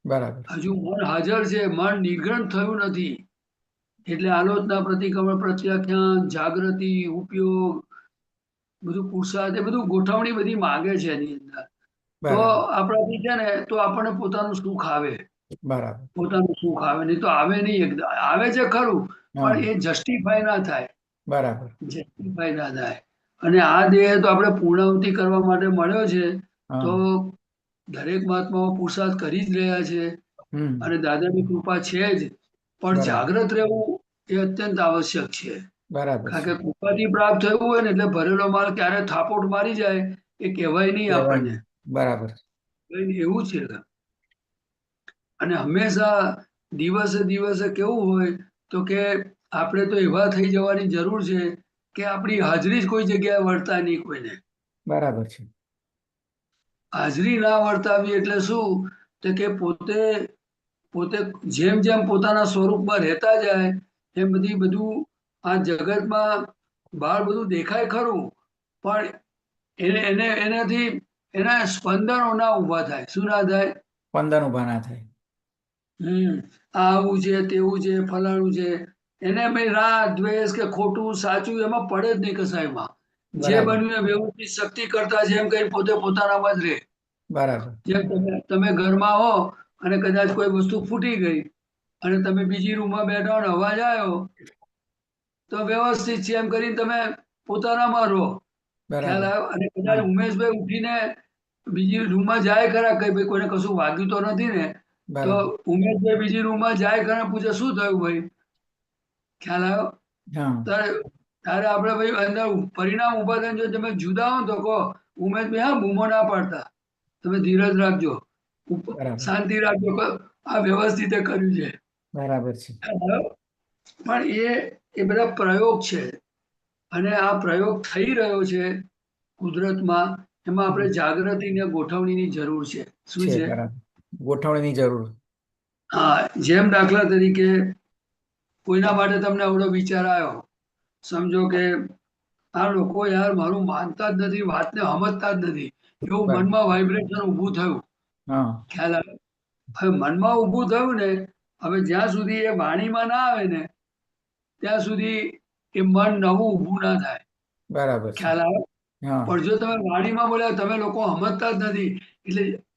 બરાબર, હજુ મન હાજર છે, મન નિગ્રહ થયું નથી. એટલે આલોચના, પ્રતિક્રમણ, પ્રત્યાખ્યાન, જાગૃતિ, ઉપયોગ, બધું પુરુષાર્થ, એ બધું ગોઠવણી બધી માગે છે એની અંદર. તો બરાબર, આપણાથી છે ને તો આપણને પોતાનું સુખ આવે. બરાબર, પોતાનું સુખ આવે, નહીં તો આવે નહીં. આવે છે ખરું, હા, પણ એ જસ્ટિફાય ના થાય. બરાબર, જસ્ટિફાય ના થાય. અને આ દેહ તો આપણે પૂર્ણાહુતિ કરવા માટે મળ્યો છે. તો હા, દરેક મહાત્માઓ પુરુષાર્થ કરી જ રહ્યા છે અને દાદાની કૃપા છે જ. પણ બરાબર, જાગ્રત રહેવું એ અત્યંત આવશ્યક છે. બરાબર કારણ છે. કે કૃપાથી પ્રાપ્ત થયું હોય ને એટલે ભરેલો માલ ક્યારે થાપોટ મારી જાય એ કહેવાય નહીં કહેવાય આપણને. નહીં. બરાબર, એવું છે. અને હંમેશા દિવસે દિવસે કેવું હોય તો કે આપણે તો એવા થઈ જવાની જરૂર છે કે આપણી હાજરી જ કોઈ જગ્યાએ વર્તાય નહીં કોઈને. બરાબર છે. હાજરી ના વર્તાવી એટલે શું તો કે પોતે જેમ જેમ પોતાના સ્વરૂપમાં રહેતા જાય એમ બધું આ જગતમાં બહાર બધું દેખાય ખરું, પણ એનાથી એના સ્પંદનો ના ઊભા થાય. શું ના થાય? સ્પંદન ઉભા ના થાય. આ આવું છે, તેવું છે, ફલાણું છે, એને મેં રાગ દ્વેષ કે ખોટું સાચું એમાં પડે જ નહીં કસાયમાં. જે બરાબર, બન્યું એ વ્યવસ્થિત શક્તિ કરતા છે એમ કઈ પોતે પોતાનામાં જ રહે. બરાબર, જેમ તમે ઘરમાં હો અને કદાચ કોઈ વસ્તુ ફૂટી ગઈ અને તમે બીજી રૂમમાં બેઠા હો ને અવાજ આવ્યો તો વ્યવસ્થિત છે એમ કરીને તમે પોતાનામાં રહો. ખ્યાલ બરાબર, આવ્યો? અને કદાચ હા, ઉમેશભાઈ ઉઠીને બીજી રૂમમાં જાય ખરા, કઈ ભાઈ કોઈને કશું વાગ્યું તો નથી ને? તો બરાબર, ઉમેશભાઈ બીજી રૂમમાં જાય ખરા, પૂછે શું થયું ભાઈ? ખ્યાલ આવ્યો? હા, ત્યારે આપણે ભાઈ અંદર પરિણામ ઉભા થઈને જો તમે જુદા હો તો કહો ઉમેશભાઈ, હા બૂમો ના પાડતા, તમે ધીરજ રાખજો, બરાબર, શાંતિ રાખજો, આ વ્યવસ્થિત કર્યું છે. બરાબર છે. પણ એ બધા પ્રયોગ છે અને આ પ્રયોગ થઈ રહ્યો છે કુદરતમાં. એમાં આપણે જાગૃતિ ને ગોઠવણીની જરૂર છે. શું છે, છે? બરાબર, ગોઠવણીની જરૂર. હા, જેમ દાખલા તરીકે કોઈના માટે તમને આવડો વિચાર આવ્યો, સમજો કે આ લોકો યાર મારું માનતા જ નથી, વાતને સમજતા જ નથી, એવું બરાબર, મનમાં વાઇબ્રેશન ઊભું થયું. હા, ખ્યાલ આવે? હવે મનમાં ઊભું થયું ને, હવે જ્યાં સુધી એ વાણીમાં ના આવે ને ત્યાં સુધી એ મન નવું ઊભું ના થાય. બરાબર છે. ખ્યાલ આવે? હા, પણ જો તમે વાણીમાં બોલ્યા, તમે લોકો સમજતા જ નથી,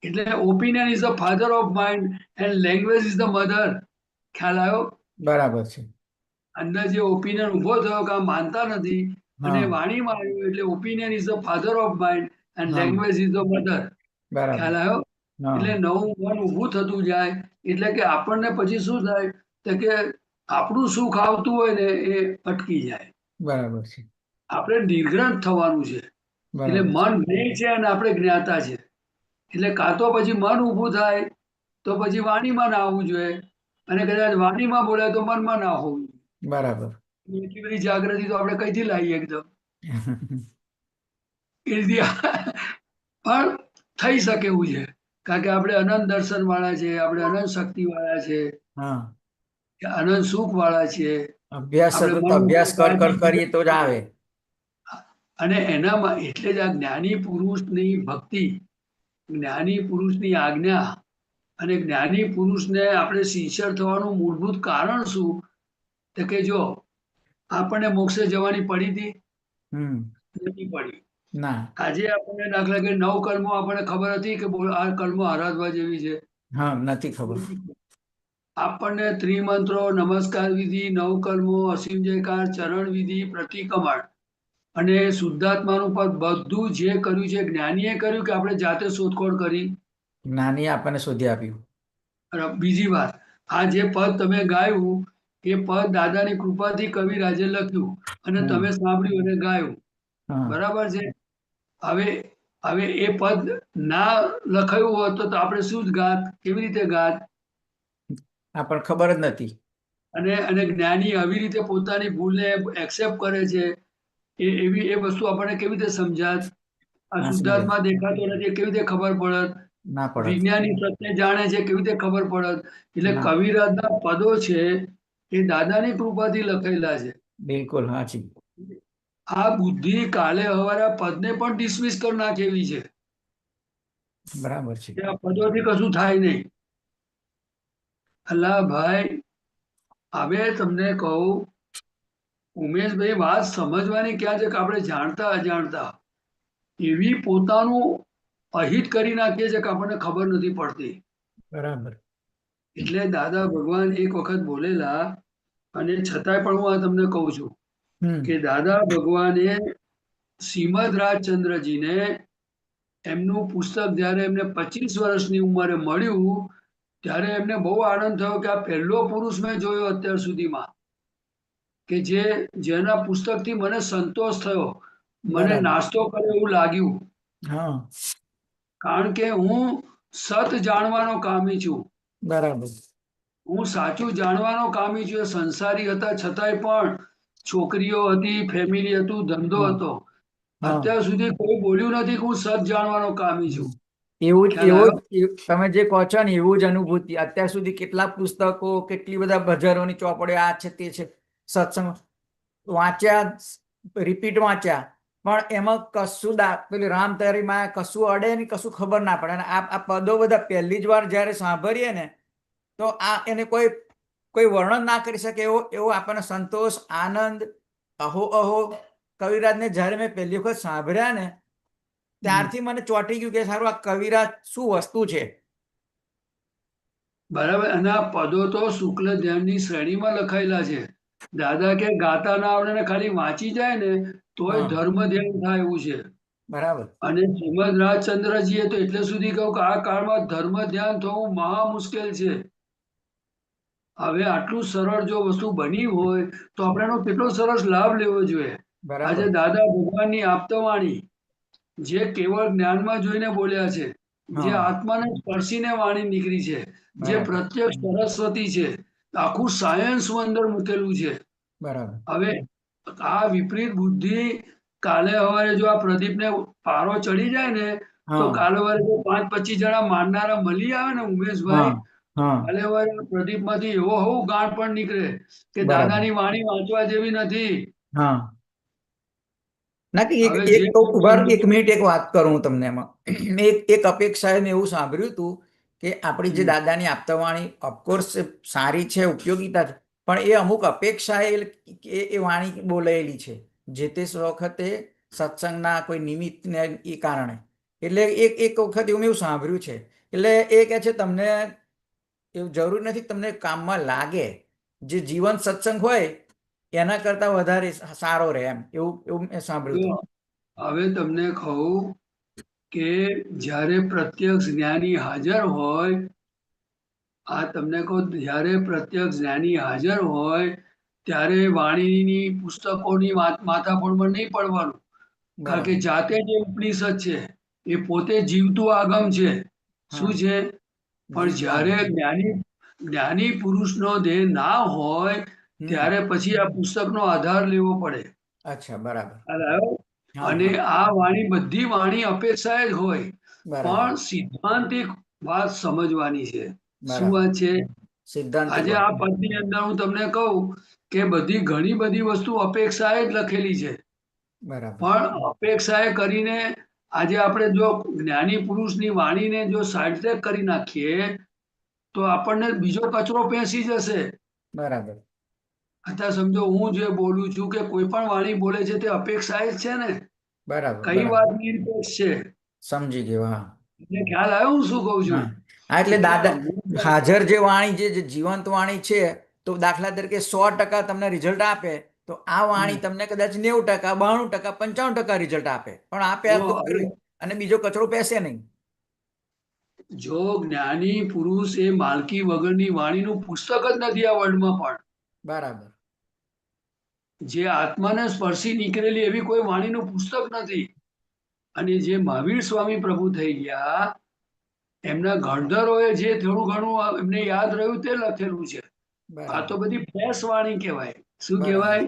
એટલે opinion is the father of mind and language is the mother. ખ્યાલ આવ્યો? બરાબર છે. અંદર જે ઓપિનિયન ઉભો થયો કે આ માનતા નથી અને હા, વાણીમાં આવ્યું એટલે opinion is the father of mind and હા, લેંગ્વેજ ઇઝ ધ મધર. બરાબર. ખ્યાલ આવ્યો? હા, એટલે નવું મન ઊભું થતું જાય એટલે કે આપણને પછી શું થાય તો કે આપણું સુખ આવતું હોય ને એ અટકી જાય. બરાબર છે. આપણે નિર્ગ્રંથ થવાનું છે. એટલે બરાબર છે. મન જ્ઞેય છે અને આપણે જ્ઞાતા છે. એટલે કાં તો પછી મન ઊભું થાય તો પછી વાણીમાં ના આવવું જોઈએ અને કદાચ વાણીમાં બોલાય તો મનમાં ના હોવું જોઈએ. બરાબર. એટલી બધી જાગૃતિ તો આપણે કઈથી લાવીએ એકદમ એ રીતે પણ થઈ શકે એવું છે કારણ કે આપણે અનંત દર્શન વાળા છે, આપણે અનંત શક્તિ વાળા છે, હા, અનંત સુખ વાળા છે. અભ્યાસ આપણે સતત મન અભ્યાસ કર કરીએ તો જ આવે. અને એનામાં એટલે જ આ જ્ઞાની પુરુષની ભક્તિ, જ્ઞાની પુરુષની આજ્ઞા અને જ્ઞાની પુરુષને આપણે સિન્સિયર થવાનું મૂળભૂત કારણ શું? તો કે જો આપણને મોક્ષે જવાની પડી હતી હમ નથી પડી. ના. આજે આપણને દાખલા કે 9 કર્મો આપણને ખબર હતી કે આ કર્મો આરાધવા જેવી છે. હા, નથી ખબર. આપણને ત્રિમંત્રો, નમસ્કાર વિધિ, 9 કર્મો, અસીમ જયકાર, ચરણ વિધિ, પ્રતિક્રમણ અને શુદ્ધાત્માનું પદ બધું જે કર્યું છે જ્ઞાનીએ કર્યું કે આપણે જાતે શોધખોળ કરી? જ્ઞાનીએ આપણને શોધી આપ્યું. અને બીજી વાત, આ જે પદ તમે ગાયું એ પદ દાદાની કૃપાથી કવિરાજે લખ્યું અને હમ તમે સાંભળ્યું અને ગાયું. હા, બરાબર છે. હવે હવે એ પદ ના લખાયું હોત તો આપણે શું જ ગાત, કેવી રીતે ગાત? આપણને ખબર જ નથી. અને જ્ઞાની આવી રીતે પોતાની ભૂલને એક્સેપ્ટ કરે છે એવી એ વસ્તુ આપણને કેવી રીતે સમજાત? આ ના સમજાય. શુદ્ધાત્મા દેખાતો નથી કેવી રીતે ખબર પડત? ના પડત. વિજ્ઞાની સત્ય જાણે છે કેવી રીતે ખબર પડત? એટલે ના, કવિરાજના પદો છે એ દાદાની કૃપાથી લખાયેલા છે. બિલકુલ સાચી. આ બુદ્ધિ કાલે હવારે આ પદને પણ ડિસમિસ કરી નાખે એવી છે બરાબર છે. કે આ પદોથી કશું થાય નહીં. અલ્લા ભાઈ, હવે તમને કહું, ઉમેશભાઈ, વાત સમજવાની ક્યાં છે કે આપણે જાણતા અજાણતા એવી પોતાનું અહિત કરી નાખીએ છીએ કે આપણને ખબર નથી પડતી. બરાબર. એટલે દાદા ભગવાન એક વખત બોલેલા અને છતાંય પણ હું આ તમને કહું છું હમ કે દાદા ભગવાને શ્રીમદ રાજચંદ્રજીને એમનું પુસ્તક જ્યારે એમને 25 વર્ષની ઉંમરે મળ્યું ત્યારે એમને બહુ આનંદ થયો કે આ પહેલો પુરુષ મેં જોયો અત્યાર સુધીમાં કે જેના પુસ્તકથી મને સંતોષ થયો, મને બરાબર. નાસ્તો કર્યો એવું લાગ્યું. હા, કારણ કે હું સત જાણવાનો કામી છું. બરાબર. હું સાચું જાણવાનો કામી છું. એ સંસારી હતા છતાંય પણ છોકરીઓ હતી, ફેમિલી હતું, ધંધો હા, હતો. હા. અત્યાર સુધી કોઈ બોલ્યું નથી કે હું સત જાણવાનો કામી છું. એવું ખ્યાલ એવું આવ્યો? તમે જે કહો છો ને એવું જ અનુભૂતિ. અત્યાર સુધી કેટલા પુસ્તકો, કેટલી બધા બજારોની ચોપડીઓ, આ છે તે છે, સત્સંગ વાંચ્યા, રિપીટ વાંચ્યા, પણ એમાં કશું પેલી રામતારી માં કશું અડે નહીં, કશું ખબર ના પડે. અને આ પદો બધા પહેલી જ વાર જયારે સાંભળીએ ને તો આ એને કોઈ કોઈ વર્ણન ના કરી શકે એવો એવો આપણને સંતોષ, આનંદ, અહો અહો. કવિરાજને જયારે મેં પહેલી વખત સાંભળ્યા ને ત્યારથી મને ચોંટી ગયું કે સારું આ કવિરાજ શું વસ્તુ છે. બરાબર. અને આ પદો તો શુક્લ ધ્યાનની શ્રેણીમાં લખાયેલા છે. દાદા કે ગાતા ના આવડે ને ખાલી વાંચી જાય ને તોય હા, ધર્મ ધ્યાન થાય એવું છે. બરાબર. અને શ્રીમદ રાજચંદ્રજીએ તો એટલે સુધી કહ્યું કે આ કાળમાં ધર્મ ધ્યાન થવું મહા મુશ્કેલ છે. હવે આટલું સરળ જો વસ્તુ બની હોય તો આપણે એનો કેટલો સરસ લાભ લેવો જોઈએ. આજે બરાબર. દાદા ભગવાનની આપતવાણી જે કેવળ જ્ઞાનમાં જોઈને બોલ્યા છે, જે હા, આત્માને સ્પર્શીને વાણી નીકળી છે, જે બરાબર. પ્રત્યક્ષ સરસ્વતી છે, આખું સાયન્સ અંદર મૂકેલું છે. બરાબર. હવે આ વિપરીત બુદ્ધિ કાલે સવારે જો આ પ્રદીપને પારો ચડી જાય ને તો હા, કાલે સવારે જો 5-25 જણા માનનારા મળી આવે ને હા, ઉમેશભાઈ, હા, કાલે સવારે પ્રદીપમાંથી એવો હવું ગાંઠ પણ નીકળે કે બરાબર. દાદાની વાણી વાંચવા જેવી નથી. હા. ના કે એક હવે એક જે તો ઉભા એક મિનિટ એક વાત કરું હું તમને એમાં. એક અપેક્ષાએ મેં એવું સાંભળ્યું હતું કે આપણી જે દાદાની આપતાવાણી ઓફકોર્સ સારી છે, ઉપયોગીતા છે, પણ એ અમુક અપેક્ષાએ એ વાણી બોલાયેલી છે જે તે વખતે સત્સંગના કોઈ નિમિત્તને એ કારણે. એટલે એક વખત એવું મેં એવું સાંભળ્યું છે. એટલે એ કહે છે તમને એવું જરૂર નથી તમને કામમાં લાગે, જે જીવન સત્સંગ હોય એના કરતા વધારે સારો રહે એમ એવું એવું મેં સાંભળ્યું જો હતું. હવે તમને કહું કે જ્યારે પ્રત્યક્ષ જ્ઞાની હાજર હોય, આ તમને કહું, જ્યારે પ્રત્યક્ષ જ્ઞાની હાજર હોય ત્યારે વાણીની પુસ્તકોની માથાફોડમાં નહીં પડવાનું. કારણ કે બરાબર. જાતે જે ઉપનિષદ છે એ પોતે જીવતું આગમ છે. શું હા, છે? પણ જીવતું જ્યારે આગમ. જ્ઞાની પુરુષનો દેહ ના હોય હમ. ત્યારે પછી આ પુસ્તકનો આધાર લેવો પડે. અચ્છા, બરાબર. ખ્યાલ આવ્યો? હા, અને હા, આ વાણી, બધી વાણી અપેક્ષાએ જ હોય, બરાબર. પણ સિદ્ધાંતિક વાત સમજવાની છે. શું બરાબર. વાત છે? સિદ્ધાંતિક આજે વાત. આ પદની અંદર હું તમને કહું કે ઘણી બધી વસ્તુ અપેક્ષાએ જ લખેલી છે. બરાબર. પણ અપેક્ષાએ કરીને આજે આપણે જો જ્ઞાની પુરુષની વાણીને જો સાઈડ ટ્રેક કરી નાખીએ તો આપણને બીજો કચરો પેસી જશે. બરાબર. અત્યારે સમજો, હું જે બોલું છું કે કોઈ પણ વાણી બોલે છે તે અપેક્ષાએ જ છે ને. બરાબર. કઈ બરાબર. વાત નિરપેક્ષ છે? સમજી ગયો. હા, એટલે ખ્યાલ આવ્યો હું શું કહું છું? હા. હા, એટલે એટલે દાદા હું હાજર જે વાણી જે જીવંત વાણી છે, તો દાખલા તરીકે 100% તમને રિઝલ્ટ આપે, તો આ વાણી તમને કદાચ 90%, 92%, 95% રિઝલ્ટ આપે, પણ આપે જો તો ખરી, અને બીજો કચરો પેસે નહીં. જો જ્ઞાની પુરુષ એ માલકી વગરની વાણીનું પુસ્તક જ નથી આ વર્લ્ડમાં. પણ બરાબર. જે આત્માને સ્પર્શી નીકળેલી એવી કોઈ વાણીનું પુસ્તક નથી. અને જે મહાવીર સ્વામી પ્રભુ થઈ ગયા, એમના ગણધરોએ જે થોડું ઘણું એમને યાદ રહ્યું તે લખેલું છે. આ તો બરાબર. બધી ફ્રેશ વાણી કહેવાય. શું બરાબર. કહેવાય?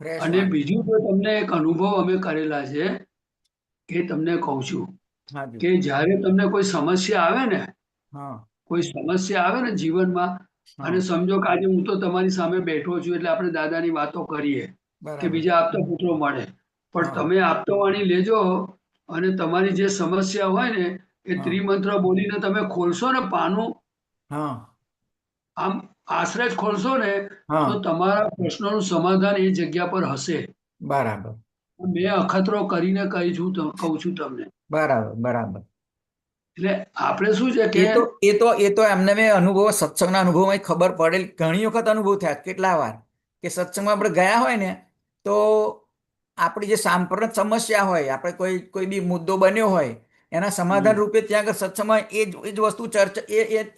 ફ્રેશ અને વાણી. બીજું તો તમને એક અનુભવ અમે કરેલા છે, કે તમને કહું છું હાજી. કે જ્યારે તમને કોઈ સમસ્યા આવે ને, હા, કોઈ સમસ્યા આવે ને જીવનમાં, અને હા. સમજો કે આજે હું તો તમારી સામે બેઠો છું એટલે આપણે દાદાની વાતો કરીએ કે બરાબર. બીજા આપતા પુત્રો મળે, પણ હા, તમે આપતો વાણી લેજો અને તમારી જે સમસ્યા હોય ને એ હા, ત્રિમંત્ર બોલીને તમે ખોલશો ને પાનું, હા, આમ આશરે જ ખોલશો ને, તો હા. તમારા પ્રશ્નોનું સમાધાન એ જગ્યા પર હશે. બરાબર. મેં અખતરો કરીને કહું છું તમને. બરાબર. બરાબર. એટલે આપણે શું છે કે એ તો એમને મેં અનુભવ, સત્સંગના અનુભવમાં ખબર પડેલ, ઘણી વખત અનુભવ થયા, કેટલા વાર કે સત્સંગમાં આપણે ગયા હોય ને, તો આપણી જે સાંપ્રત સમસ્યા હોય, આપણે કોઈ બી મુદ્દો બન્યો હોય, એના સમાધાન રૂપે ત્યાં આગળ સત્સંગમાં એ જ વસ્તુ ચર્ચા,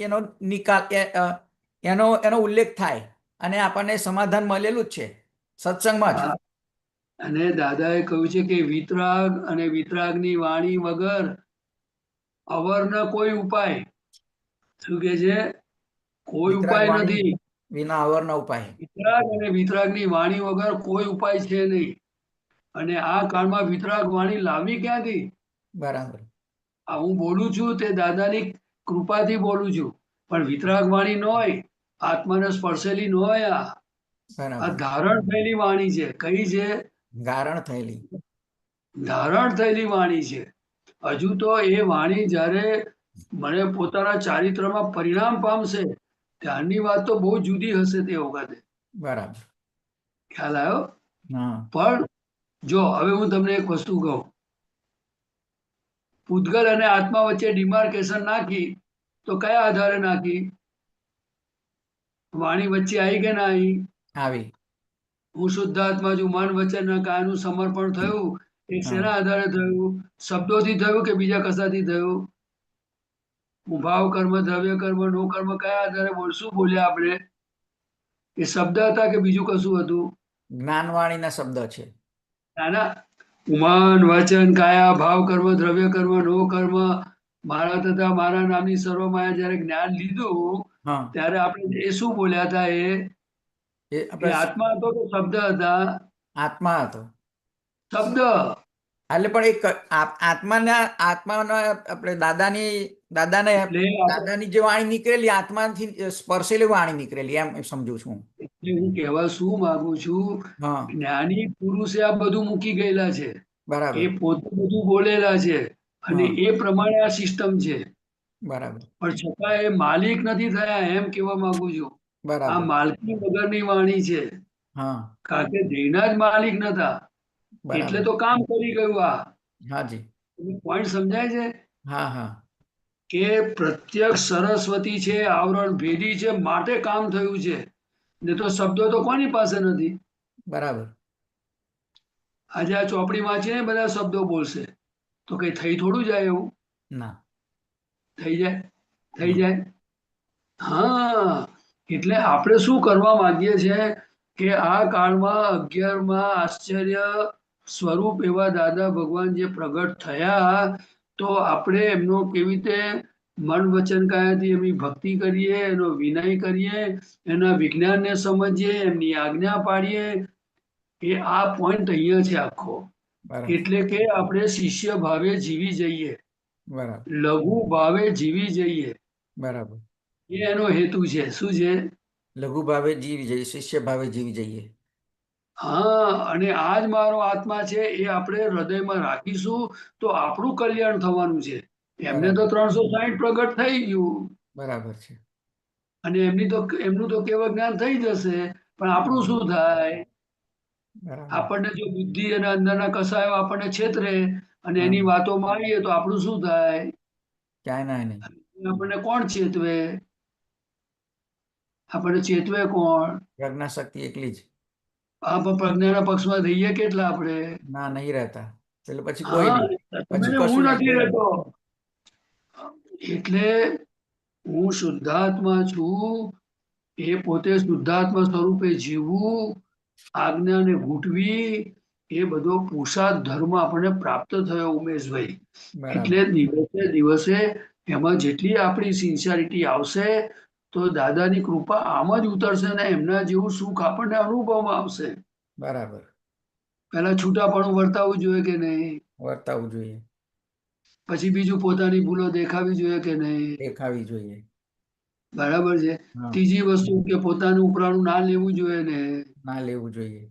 એનો નિકાલ, એનો ઉલ્લેખ થાય, અને આપણને સમાધાન મળેલું જ છે સત્સંગમાં જ. અને દાદાએ કહ્યું છે કે વિતરાગ અને વિતરાગની વાણી વગર અવર ન કોઈ ઉપાય. શું કે છે? કોઈ વિતરાગ ઉપાય વાણી નથી. વિના અવર ન ઉપાય. વિતરાગ અને વિતરાગની વાણી વગર કોઈ ઉપાય છે નહીં. અને આ કાળમાં વિતરાગ વાણી લાવવી ક્યાંથી? બરાબર. આ હું બોલું છું તે દાદાની કૃપાથી બોલું છું, પણ વિતરાગ વાણી ન હોય, આત્માને સ્પર્શેલી ન હોય. આ બરાબર. ધારણ થયેલી વાણી છે. કઈ છે? ગારણ થયેલી. ધારણ થયેલી વાણી છે. હજુ તો એ વાણી જ્યારે મને પોતાના ચારિત્રમાં પરિણામ પામશે ત્યારની વાત તો બહુ જુદી હશે તે વખતે. બરાબર. ખ્યાલ આવ્યો? હા, પણ જો હવે હું તમને એક વસ્તુ કહું, પૂતગલ અને આત્મા વચ્ચે ડિમાર્કેશન નાખી તો કયા આધારે નાખી? વાણી વચ્ચે આવી કે ના આવી? આવી. હું શુદ્ધાત્મા છું, મન વચન અને કાયનું સમર્પણ થયું, એ હા, શેના આધારે થયું? શબ્દોથી થયું કે બીજા કશાથી થયું? હું ભાવ કર્મ, દ્રવ્ય કર્મ, નો કર્મ કયા આધારે શું બોલ્યા આપણે? એ શબ્દ હતા કે બીજું કશું હતું? જ્ઞાનવાણીના શબ્દ છે. નાના, મન વચન કાયા ભાવ કર્મ, દ્રવ્ય કર્મ, નો કર્મ, મારા તથા મારા નામની સર્વમાયા જયારે જ્ઞાન લીધું હા, ત્યારે આપણે એ શું બોલ્યા હતા? એ એ આપણે આત્મા હતો કે શબ્દ હતા? આત્મા હતો. શબ્દ. એટલે પણ એક આત્માના આપણે દાદાને એટલે દાદાની જે વાણી નીકળેલી, આત્માથી સ્પર્શેલી વાણી નીકળેલી, એમ સમજુ છું. એટલે હું કહેવા શું માંગુ છું, હા, જ્ઞાની પુરુષે આ બધું મૂકી ગયેલા છે. બરાબર. એ પોતે બધું બોલેલા છે અને હા, એ પ્રમાણે આ સિસ્ટમ છે. બરાબર. પણ છતાં એ માલિક નથી થયા, એમ કહેવા માંગુ છું. આ બરાબર. માલકી વગરની વાણી છે. હા, કારણ કે દેહના જ માલિક નતા, એટલે બરાબર. તો કામ કરી ગયું. આ હાજી. પોઈન્ટ સમજાય છે હા, હા, કે પ્રત્યક્ષ સરસ્વતી છે, આવરણ ભેદી છે, માટે કામ થયું છે. ને તો શબ્દો તો કોની પાસે નથી? બરાબર. આજે આ ચોપડી વાંચીને બધા શબ્દો બોલશે, તો કઈ થઈ થોડું જાય એવું? ના. થઈ જાય? થઈ ના. જાય? હા, એટલે આપણે શું કરવા માંગીએ છીએ કે આ કાળમાં 11માં આશ્ચર્ય સ્વરૂપ એવા દાદા ભગવાન જે પ્રગટ થયા, તો આપણે એમનો કેવી રીતે મન વચન કાયાથી એમની ભક્તિ કરીએ, એનો વિનય કરીએ, એના વિજ્ઞાનને સમજીએ, એમની આજ્ઞા પાડીએ, એ આ પોઈન્ટ અહીંયા છે આખો. બરાબર. એટલે કે આપણે શિષ્ય ભાવે જીવી જઈએ, બરાબર. લઘુ ભાવે જીવી જઈએ, બરાબર. એ એનો હેતુ છે. શું છે? લઘુ ભાવે જીવી જઈએ, શિષ્ય ભાવે જીવી જઈએ. હા, અને આ જ મારો આત્મા છે એ આપણે હૃદયમાં રાખીશું તો આપણું કલ્યાણ થવાનું છે. એમને તો બરાબર. 360 પ્રગટ થઈ ગયું બરાબર છે. અને એમનું તો કેવળ જ્ઞાન થઈ જશે, પણ આપણું શું થાય? બરાબર. આપણને જો બુદ્ધિ અને અંદરના કસાયો આપણને છેતરે અને હા. એની વાતો મારીએ તો આપણું શું થાય? ક્યાંય ના નહીં. આપણને કોણ ચેતવે? આપણને ચેતવે કોણ? પ્રજ્ઞા શક્તિ એકલી જ. આ પણ પ્રજ્ઞાના પક્ષમાં રહીએ કેટલા આપણે? ના, નહીં રહેતા. એટલે પછી કોઈ હા, નહીં. તમે પછી ને કશું હું નહીં, નથી કોઈ નહીં. રહેતો. એટલે હું શુદ્ધાત્મા છું, એ પોતે શુદ્ધાત્મા સ્વરૂપે જીવવું, આજ્ઞાને ઘૂંટવી, એ બધો પુરુષાર્થ ધર્મ આપણને પ્રાપ્ત થયો ઉમેશભાઈ. એટલે બરાબર. દિવસે દિવસે એમાં જેટલી આપણી સિન્સિયરિટી આવશે તો દાદાની કૃપા આમ જ ઉતરશે ને એમના જેવું સુખ આપણને અનુભવમાં આવશે. બરાબર. પેલા છૂટાપણું વર્તાવવું જોઈએ કે નહીં? વર્તાવવું જોઈએ. પછી બીજું પોતાની ભૂલો દેખાવી જોઈએ કે નહીં? દેખાવી જોઈએ. બરાબર છે. હા. ત્રીજી વસ્તુ કે પોતાનું ઉપરાણું ના લેવું જોઈએ ને? ના લેવું જોઈએ.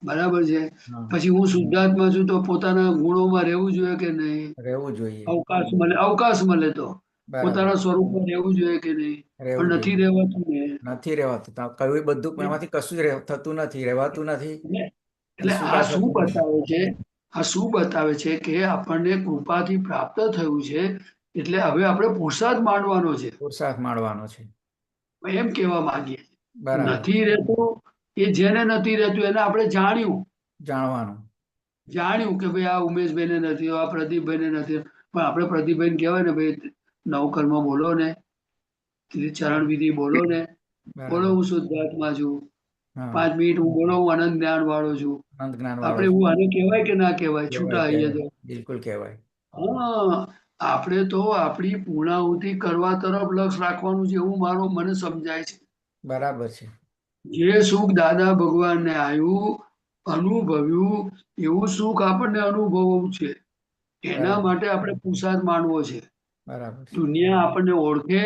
બરાબર છે. હા. પછી હું શુદ્ધાત્મા છું તો પોતાના ગુણોમાં રહેવું જોઈએ કે નહીં? રહેવું જોઈએ. અવકાશ મળે તો બરાબર. પોતાના સ્વરૂપમાં રહેવું જોઈએ કે નહીં? રહેવું પણ નથી જોઈએ. રહેવાતું ને. નથી રહેવાતું. કયું બધું એમાંથી કશું જ થતું નથી, રહેવાતું નથી. એટલે શું આ કાંઈ શું થતું નથી. બતાવે છે? આ શું બતાવે છે કે આપણને કૃપાથી પ્રાપ્ત થયું છે, એટલે હવે આપણે પુરુષાર્થ માંડવાનો છે, પુરુષાર્થ માંડવાનો છે. એમ કહેવા માંગીએ છીએ. બરાબર. નથી રહેતું એ જેને નથી રહેતું એને આપણે જાણવાનું. જાણ્યું કે ભાઈ આ ઉમેશભાઈને નથી, આ પ્રદીપભાઈને નથી, પણ આપણે પ્રદીપભાઈને કહેવાય ને ભાઈ નવકર્મ બોલો ને, ચરણ વિધિ બોલો ને, બોલો બરાબર. હું શુદ્ધાત્મા છું, હા. 5 મિનિટ હું બોલો હું આનંદ જ્ઞાન વાળો છું. અનંત જ્ઞાન વાળો આપણે એવું આને કહેવાય કે ના કહેવાય? છૂટા કહેવાય, આવીએ કહેવાય. તો બિલકુલ કહેવાય. હા, આપણે તો આપણી પૂર્ણાહુતિ કરવા તરફ લક્ષ રાખવાનું છે એવું મને સમજાય છે. બરાબર છે. જે સુખ દાદા ભગવાનને આવ્યું, અનુભવ્યું, એવું સુખ આપણને અનુભવવું છે. એના બરાબર. માટે આપણે પુરુષાર્થ માનવો છે. બરાબર છે. દુનિયા આપણને ઓળખે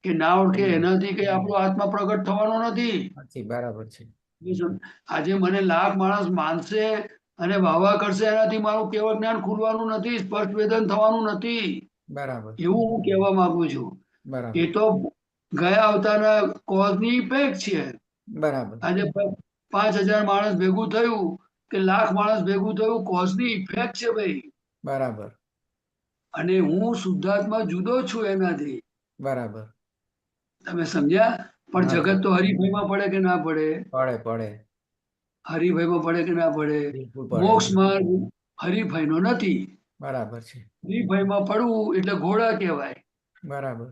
કે ના ઓળખે હમ. એનાથી કઈ આપણો આત્મા પ્રગટ થવાનો નથી. નથી. બરાબર છે. આજે મને લાખ માણસ માનશે અને વાહવા કરશે, એનાથી મારું કેવળ જ્ઞાન ખુલવાનું નથી, સ્પષ્ટ વેદન થવાનું નથી. બરાબર. એવું હું કહેવા માંગુ છું. બરાબર. એ તો ગયા અવતારના કોઝની ઇફેક્ટ છે. બરાબર. આજે 5000 માણસ ભેગું થયું કે લાખ માણસ ભેગું થયું, કોઝની ઇફેક્ટ છે ભાઈ. બરાબર. અને હું શુદ્ધાત્મા જુદો છું એનાથી. બરાબર. તમે સમજ્યા? પણ હા, જગત તો હરિભાઈમાં પડે કે ના પડે? પડે. પડે. હરિભાઈમાં પડે કે ના પડે? બિલકુલ પડે. મોક્ષ માર્ગ હરિભાઈનો નથી. બરાબર છે. હરિભાઈમાં પડવું એટલે ઘોડા કહેવાય. બરાબર.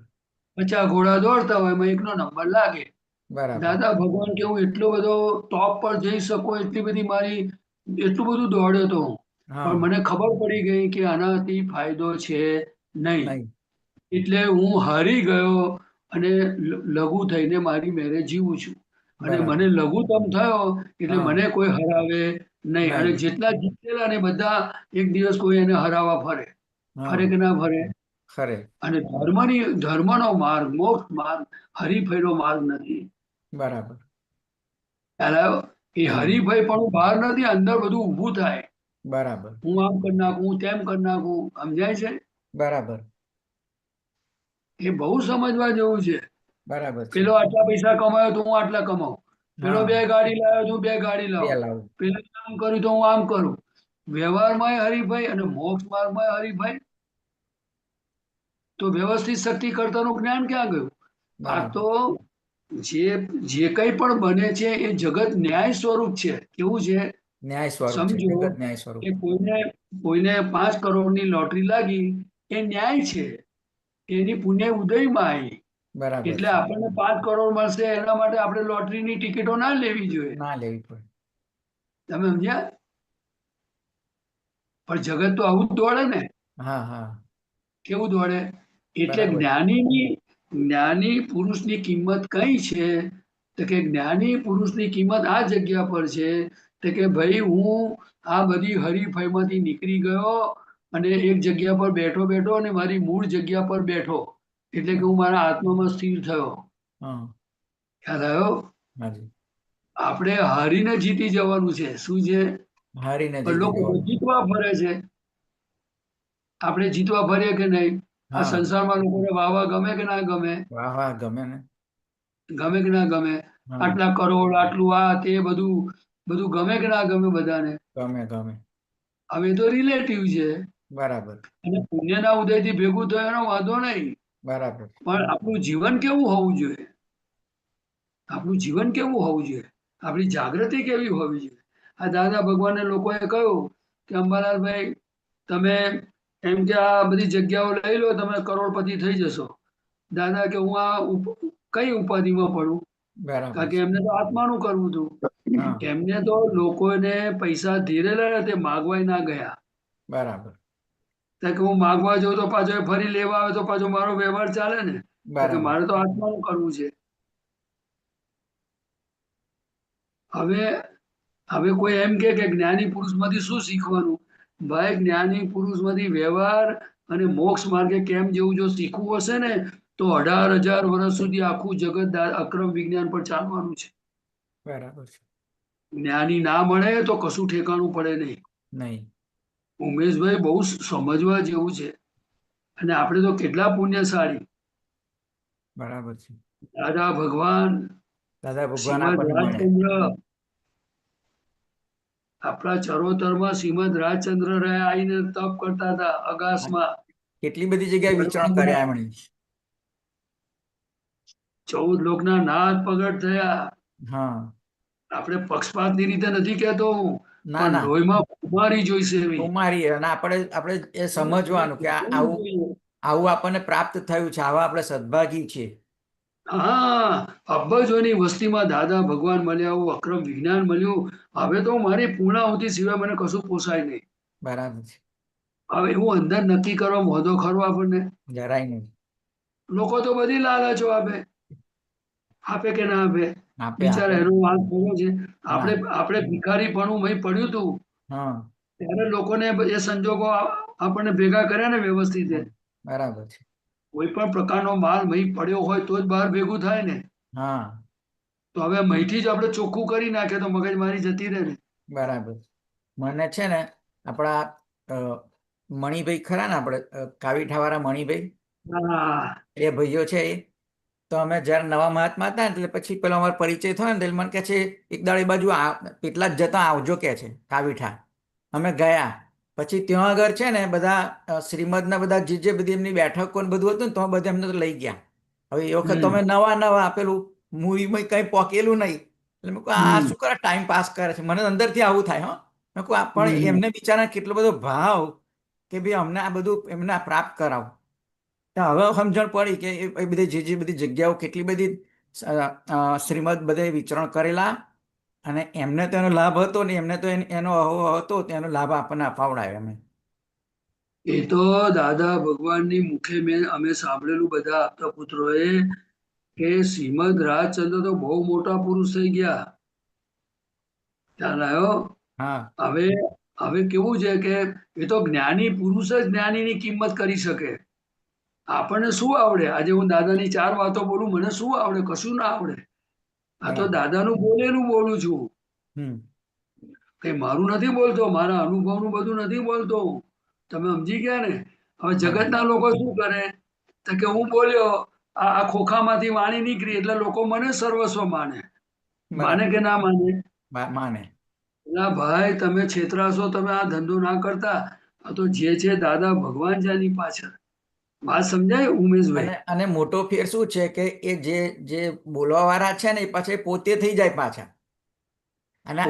50 ઘોડા દોડતા હોય એમાં એકનો નંબર લાગે. બરાબર. દાદા ભગવાન કે હું એટલો બધો ટોપ પર જઈ શકું એટલી બધી એટલું બધું દોડ્યો તો હું, હા. પણ મને ખબર પડી ગઈ કે આનાથી ફાયદો છે નહીં. નહીં. એટલે હું હારી ગયો અને લઘુ થઈને મારી મેરે જીવું છું. અને બરાબર. મને લઘુત્તમ થયો એટલે હા. મને કોઈ હરાવે નહીં. અને નહીં. જેટલા જીતેલા ને બધા એક દિવસ કોઈ એને હરાવવા ફરે. હા. ફરે કે ના ફરે? ખરે. અને ધર્મનો માર્ગ, મોક્ષ માર્ગ હરીફાઈનો માર્ગ નથી. બરાબર. ખ્યાલ આવ્યો? એ હમ. હરીફાઈ પણ બહાર નથી, અંદર બધું ઊભું થાય. બરાબર. હું આમ કરી નાખું, હું તેમ કરી નાખું. સમજાય છે? બરાબર. એ બહુ સમજવા જેવું છે. બરાબર છે. પેલો આટલા પૈસા કમાયો તો હું આટલા કમાઉં. પેલો હા. 2 ગાડી લાવ્યો તો હું 2 ગાડી બે લાવું. લાવું. પેલો આમ કર્યું તો હું આમ કરું. વ્યવહારમાં હરીફાઈ અને મોક્ષ માર્ગમાં હરીફાઈ. તો વ્યવસ્થિત શક્તિ કર્તાનું જ્ઞાન ક્યાં ગયું? આ બરાબર. તો જે કંઈ પણ બને છે એ જગત ન્યાય સ્વરૂપ છે. કેવું છે? ન્યાય સ્વરૂપ છે, સમજો જગત ન્યાય સ્વરૂપ. કે કોઈને 5 કરોડની લોટરી લાગી, એ ન્યાય છે, એની પુણ્ય ઉદયમાં આવી. બરાબર એટલે છે, આપણને 5 કરોડ મળશે એના માટે આપણે લોટરીની ટિકિટો ના લેવી જોઈએ. ના લેવી પડે. તમે સમજ્યા? પણ જગત તો આવું જ દોડે ને. હા હા, કેવું દોડે? એટલે બરાબર. જ્ઞાની પુરુષની કિંમત કઈ છે? તો કે જ્ઞાની પુરુષની કિંમત આ જગ્યા પર છે તો કે ભાઈ હું આ બધી હરીફાઈમાંથી નીકળી ગયો અને એક જગ્યા પર બેઠો અને મારી મૂળ જગ્યા પર બેઠો. એટલે કે હું મારા આત્મામાં સ્થિર થયો. હા, ખ્યાલ આવ્યો? હાજી. આપણે હારીને જીતી જવાનું છે. શું છે? હારીને પણ જીતી લોકો તો જવાનું. જીતવા ફરે છે. આપણે જીતવા ફરીએ કે નહીં? આ હા, સંસારમાં લોકોને વાવા ગમે કે ના ગમે? વાહ વાહ ગમે ને. ગમે કે ના ગમે? હા, આટલા કરોડ, આટલું આ તે બધું ગમે કે ના ગમે બધાને? ગમે ગમે. હવે તો રિલેટિવ છે. બરાબર અને પુણ્યના ઉદયથી ભેગું થયો એનો વાંધો નહીં. બરાબર. પણ આપણું જીવન કેવું હોવું જોઈએ? આપણું જીવન કેવું હોવું જોઈએ? આપણી જાગૃતિ કેવી હોવી જોઈએ? આ દાદા ભગવાનને લોકોએ કહ્યું કે અંબાલાલભાઈ, તમે એમ કે આ બધી જગ્યાઓ લઈ લો, તમે કરોડપતિ થઈ જશો. દાદા કે હું આ કઈ ઉપાધિમાં પડું? બરાબર કારણ કે છે. એમને તો આત્માનું કરવું હતું. હા, એમને તો લોકોને પૈસા ધીરેલા તે માગવાય ના ગયા. બરાબર કારણ કે હું માગવા જાઉં તો પાછો એ ફરી લેવા આવે તો પાછો મારો વ્યવહાર ચાલે ને. કારણ કે બરાબર. મારે તો આત્માનું કરવું છે. હવે હવે કોઈ એમ કે જ્ઞાની પુરુષમાંથી શું શીખવાનું? ભાઈ, જ્ઞાની પુરુષમાંથી વ્યવહાર અને મોક્ષ માર્ગે કેમ જેવું જો શીખવું હશે ને તો 18,000 વર્ષ સુધી આખું જગત અક્રમ વિજ્ઞાન પર ચાલવાનું છે. બરાબર છે. જ્ઞાની ના મળે તો કશું ઠેકાણું પડે નહીં. નહીં. ઉમેશભાઈ, બહુ સમજવા જેવું છે. અને આપણે તો કેટલા પુણ્યશાળી. બરાબર છે. દાદા ભગવાન, દાદા ભગવાન શ્રીમદ આપણને મળે. રાજચંદ્ર, આપણા ચરોતરમાં શ્રીમદ રાજચંદ્ર રહ્યા આવીને તપ કરતા હતા અગાસમાં. કેટલી બધી જગ્યાએ વિચરણ કર્યા એમણે. 14 લોકના નાદ પ્રગટ થયા. હા, આપણે પક્ષપાતની રીતે નથી કહેતો હું, ના પણ ના, લોહીમાં કુમારી જોઈશે એવી. કુમારી. અને આપણે આપણે એ સમજવાનું કે આવું આવું આપણને પ્રાપ્ત થયું છે, આવા આપણે સદભાગી છીએ. હા, અબજોની વસ્તીમાં દાદા ભગવાન મળ્યા, આવું અક્રમ વિજ્ઞાન મળ્યું. હવે તો મારી પૂર્ણાહુતિ સિવાય મને કશું પોસાય નહીં. બરાબર છે. હવે એવું અંદર નક્કી કરવા મોદો ખરો આપણને? જરાય નહીં. લોકો તો બધી લાલચો આપે. આપે કે ના આપે? આપે આપે. બિચારા એનો વાંક થયો છે. ના. આપણે ભિખારીપણું મય પડ્યું હતું હા, ત્યારે લોકોને એ સંજોગો આપણને ભેગા કર્યા ને વ્યવસ્થિત. બરાબર છે. કોઈ પણ પ્રકારનો માલ મહી પડ્યો હોય તો જ બહાર ભેગું થાય ને. હા, તો હવે મહીથી જ આપણે ચોખ્ખું કરી નાખીએ તો મગજ મારી જતી રહે ને. બરાબર. મને છે ને આપણા મણિભાઈ ખરા ને, આપણે કાવીઠાવાળા મણિભાઈ, હા, એ ભાઈઓ છે. તો અમે જ્યારે નવા મહાત્મા હતા ને એટલે પછી પેલો અમારો પરિચય થયો ને એટલે મને કહે છે એક દાડે બાજુ પેટલા જ જતા આવજો કહે છે કાવીઠા. અમે ગયા પછી ત્યાં આગળ છે ને બધા શ્રીમદના બધા જે બધી એમની બેઠકો ને બધું હતું ને તો બધા એમને તો લઈ ગયા. હવે એ વખત તમે નવા આપેલું મૂવીમાં કંઈ પોકેલું નહીં એટલે મેં કહું આ શું કરે, ટાઈમ પાસ કરે છે. મને અંદરથી આવું થાય. હા, મેં કહું પણ એમને બિચારા કેટલો બધો ભાવ કે ભાઈ અમને આ બધું એમને પ્રાપ્ત કરાવો. હવે સમજણ પડી કે એ બધી જે બધી જગ્યાઓ કેટલી બધી શ્રીમદ બધે વિચરણ કરેલા અને એમને તો એનો લાભ હતો ને એમને તો એનો હતો તેનો લાભ આપણને અપાવડાયો એમને. એ તો દાદા ભગવાનની મુખે અમે સાંભળેલું બધા આપતા પુત્રોએ કે શ્રીમદ રાજચંદ્ર તો બહુ મોટા પુરુષ થઈ ગયા. ખ્યાલ આવ્યો? હા, હવે કેવું છે કે એ તો જ્ઞાની પુરુષ જ જ્ઞાનીની કિંમત કરી શકે. આપણને શું આવડે? આજે હું દાદાની 4 વાતો બોલું, મને શું આવડે? કશું ના આવડે. આ તો દાદાનું બોલેલું બોલું છું. કઈ મારું નથી બોલતો, મારા અનુભવનું બધું નથી બોલતો. તમે સમજી ગયા ને? હવે જગતના લોકો શું કરે તો કે હું બોલ્યો, આ ખોખામાંથી વાણી નીકળી એટલે લોકો મને સર્વસ્વ માને. માને કે ના માને? માને. ના ભાઈ, તમે છેતરાશો, તમે આ ધંધો ના કરતા. આ તો જે છે દાદા ભગવાન છે આની પાછળ. વાત સમજાય ઉમેશભાઈ? અને મોટો ફેર શું છે કે એ જે બોલવા વાળા છે ને એ પાછા પોતે થઈ જાય પાછા. અને ઓ-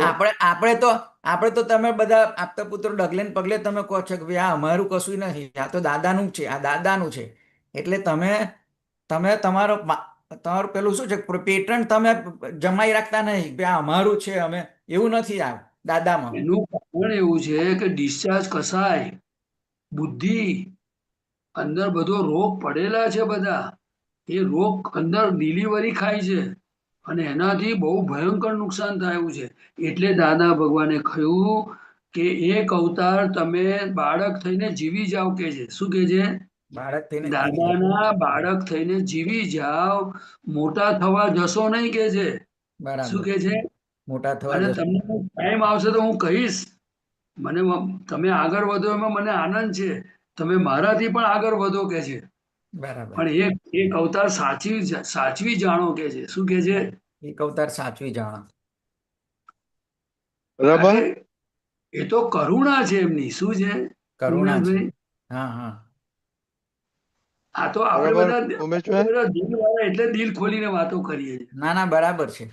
આપણે તો તમે બધા આપતા પુત્રો ડગલે ને પગલે તમે કહો છો કે ભાઈ આ અમારું કશું નથી, આ તો દાદાનું જ છે, આ દાદાનું છે. એટલે તમે તમે તમારું પેલું શું છે પેટર્ન તમે જમાઈ રાખતા નહીં કે આ અમારું છે, અમે એવું નથી આ દાદામાં. એનું કારણ એવું છે કે ડિસ્ચાર્જ કસાય, બુદ્ધિ, અંદર બધો રોગ પડેલા છે બધા, એ રોગ અંદર ડિલિવરી ખાય છે અને એનાથી બહુ ભયંકર નુકસાન થયું છે. એટલે દાદા ભગવાને કહ્યું કે એક અવતાર તમે બાળક થઈને જીવી જાઓ કે છે. શું કે છે? બાળક થઈને જીવી જાય. દાદાના બાળક થઈને જીવી જાઓ, મોટા થવા જશો નહીં કે છે. શું બરાબર, કે છે? મોટા થવા અને જશે. તમને ટાઈમ આવશે તો હું કહીશ. તમે આગળ વધો એમાં મને આનંદ છે. તમે મારાથી પણ આગળ વધો કે છે. બરાબર, પણ એક અવતાર સાચવી જાણો કે છે. શું કે છે? એક અવતાર સાચવી જાણો. બરાબર. કારણ કે એ તો કરુણા છે એમની. શું છે કરુણા છે. ઉમેશભાઈ? હા હા, આ તો આપણે બરાબર બધા ઉમેશભાઈ, દિલવાળા એટલે દિલ ખોલીને વાતો કરીએ છીએ. ના ના બરાબર છે.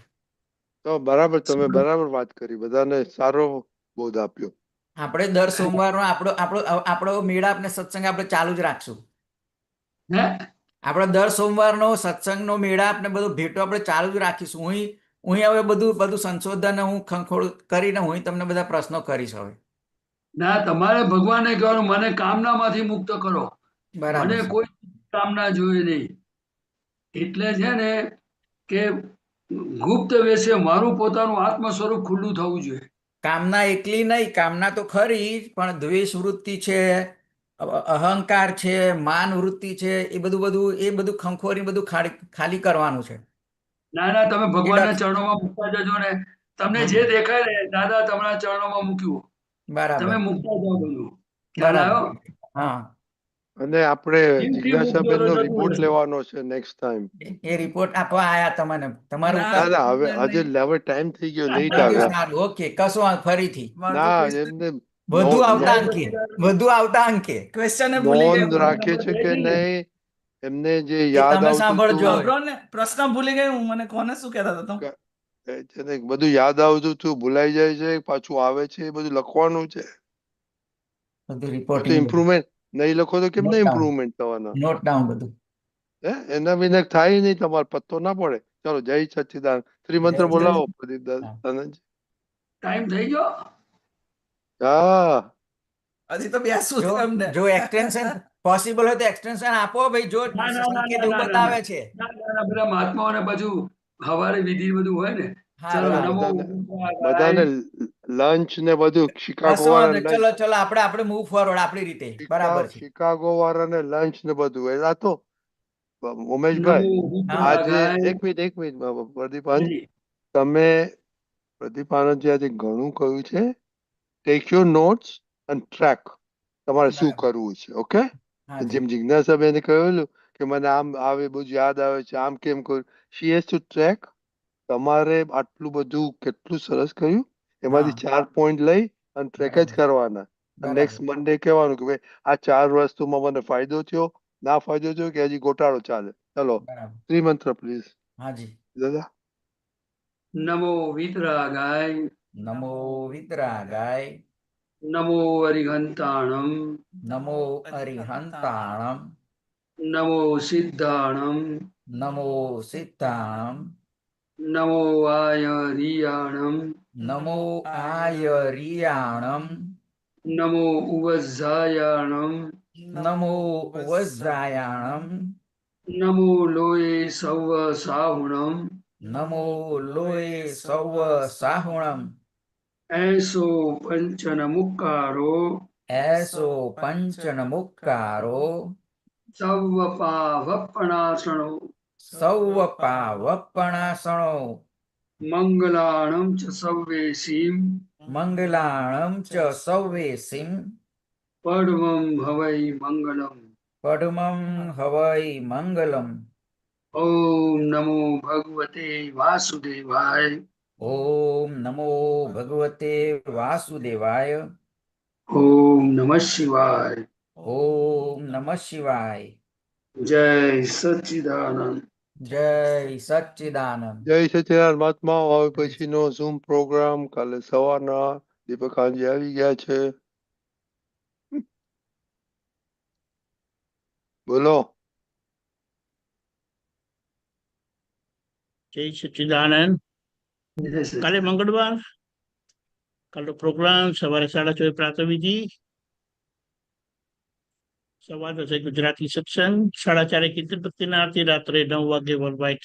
તો બરાબર તમે બરાબર વાત કરી, બધાને સારો બોધ આપ્યો. આપણે દર સોમવારનો આપણો મેળાપ ને સત્સંગ આપણે ચાલુ જ રાખશું. હે? આપણે દર સોમવારનો સત્સંગનો મેળાપ ને બધું ભેટો આપણે ચાલુ જ રાખીશું. હું હવે બધું સંશોધન હું ખંખોળ કરીને હું તમને બધા પ્રશ્નો કરીશ હવે. ના, તમારે ભગવાનને કહેવાનું મને કામનામાંથી મુક્ત કરો. બરાબર મને છે. કોઈ કામના જોઈએ નહીં. એટલે છે ને કે ગુપ્ત વેશે મારું પોતાનું આત્મ સ્વરૂપ ખુલ્લું થવું જોઈએ. કામના એકલી નહીં, કામના તો ખરી જ, પણ દ્વેષ વૃત્તિ છે, અહંકાર છે, માન વૃત્તિ છે, એ બધું ખંખોરી બધું ખાલી કરવાનું છે. ના ના, તમે ભગવાનના એટલે- ચરણોમાં મૂકતા જજો ને. તમને હમ, જે દેખાય ને દાદા તમારા ચરણોમાં મૂક્યું, બરાબર તમે મૂકતા જાઓ બધું. ખ્યાલ બરાબર. આવ્યો? હા, અને આપણે દિલથી મૂકજો તો જિજ્ઞાસાબેન નો જતું રિપોર્ટ રહેશે. લેવાનો છે નેક્સ્ટ ટાઈમ. એ રિપોર્ટ આપવા આયા તમને તમારું ના ના, હવે ટાઈમ થઈ ગયો, લેટ થઈ ગયું. આવ્યા. સારું, ઓકે, કશું વાંધો ફરીથી ના, એમને વધુ નો- આવતા નો- અંકે વધુ આવતા અંકે ક્વેશ્ચન નોંધ રાખે છે કે નહીં, એમને જે એ યાદ તમે આવતું સાંભળજો. હતું, પ્રશ્ન ભૂલી ગઈ હું, મને કોને શું કહેતા હતા તમે? છે ને, બધું યાદ આવતું હતું ભૂલાઈ જાય છે, પાછું આવે છે, એ બધું લખવાનું છે. બધું તો રિપોર્ટિંગ ઇમ્પ્રુવમેન્ટ નહીં લખો તો કેમ નોટ ના ડાઉન ઇમ્પ્રુવમેન્ટ થવાના? નોટ ડાઉન બધું. હે, એના વિના થાય નહીં, તમારો પત્તો ના પડે. ચલો, જય સચ્ચિદાન. ત્રિમંત્ર બોલાવો પ્રદીપ હા. દાદાજી. ટાઈમ થઈ ગયો? હા, હજી તો બેસવું છે તમને. જો એક્સટેન્શન પોસિબલ હોય તો એક્સટેન્શન આપો ભાઈ. જો ના ના ના સંકેત ના એવું ના ના બતાવે છે. ના, બધા મહાત્માઓને પાછું હવારે વિધિ બધું હોય ને. હા, ચલો, બરાબર. નમો બધાને લંચ ને બધું શિકાગો કશો વાળા વાંધો નહીં. ચલો આપણે મૂવ ફોરવર્ડ આપણી રીતે. બરાબર છે. શિકાગો વાળાને લંચ ને બધું એ આ તો નમો ઉમેશભાઈ, આજે વિદ્યાગાય. એક મિનિટ પ્રદીપાન, જી. તમે પ્રદીપ આનંદજી આજે ઘણું કહ્યું છે. ટેક યોર નોટ્સ અને ટ્રેક તમારે શું બરાબર. કરવું છે. ઓકે, હા જી. જેમ જિજ્ઞાસાબેને કહેલું કે મને આમ આવે બધું યાદ આવે છે, આમ કેમ કર્યું, શી હેઝ ટુ ટ્રેક. તમારે આટલું બધું કેટલું સરસ કહ્યું, એમાંથી હા, 4 પોઈન્ટ લઈ અને ટ્રેક જ બરાબર કરવાના. બરાબર નેક્સ્ટ મંડે કહેવાનું કે ભાઈ આ 4 વસ્તુમાં મને ફાયદો થયો, ના ફાયદો થયો કે હજી ગોટાળો ચાલે. ચલો, બરાબર. ત્રિમંત્ર પ્લીઝ હા જી. દાદા. નમો વિતરાગાય. નમો વિતરાગાય. નમો અરિહંતાણમ. નમો અરિહંતાણમ. નમો સિદ્ધાણમ. નમો સિદ્ધાણમ. નમો આયરિયાણમ. નમો આયરિયાણમ. નમો ઉવઝાયાણમ. નમો વજ્રાયાણમ. નમો લોય સૌ સાહુણમ. નમો લોય સૌ સાહુણમ. એસો પંચન મુક્કારો. એસો પંચન મુક્કારો. સૌ પાવપણાસણો. સૌ પાવપણાસણો. મંગલાણમ ચ સૌવેસીમ. મંગલાણમ ચ સૌવેસીમ. પડવમ ભવૈ મંગલમ. પડમં હવૈ મંગલમ. ઓમ નમો ભગવતે વાસુદેવાય. ઓમ નમો ભગવતે વાસુદેવાય. ઓમ નમઃ શિવાય. ઓમ નમઃ શિવાય. જય સચ્ચિદાનંદ. જય સચ્ચિદાનંદ. જય સચિદાનંદ મહાત્મા. હવે પછીનો ઝૂમ પ્રોગ્રામ કાલે સવારના દીપકાનજી આવી ગયા છે. બોલો. જય સચ્ચિદાનંદ. જય શ્રી કાલે મંગળવાર, કાલનો પ્રોગ્રામ સવારે 4:30 પ્રાતઃવિધિ, સવા 10 ગુજરાતી સત્સંગ, 4:30 કીર્તન ભક્તિના આરતી, રાત્રે 9 વાગે વર્લ્ડ વાઇડ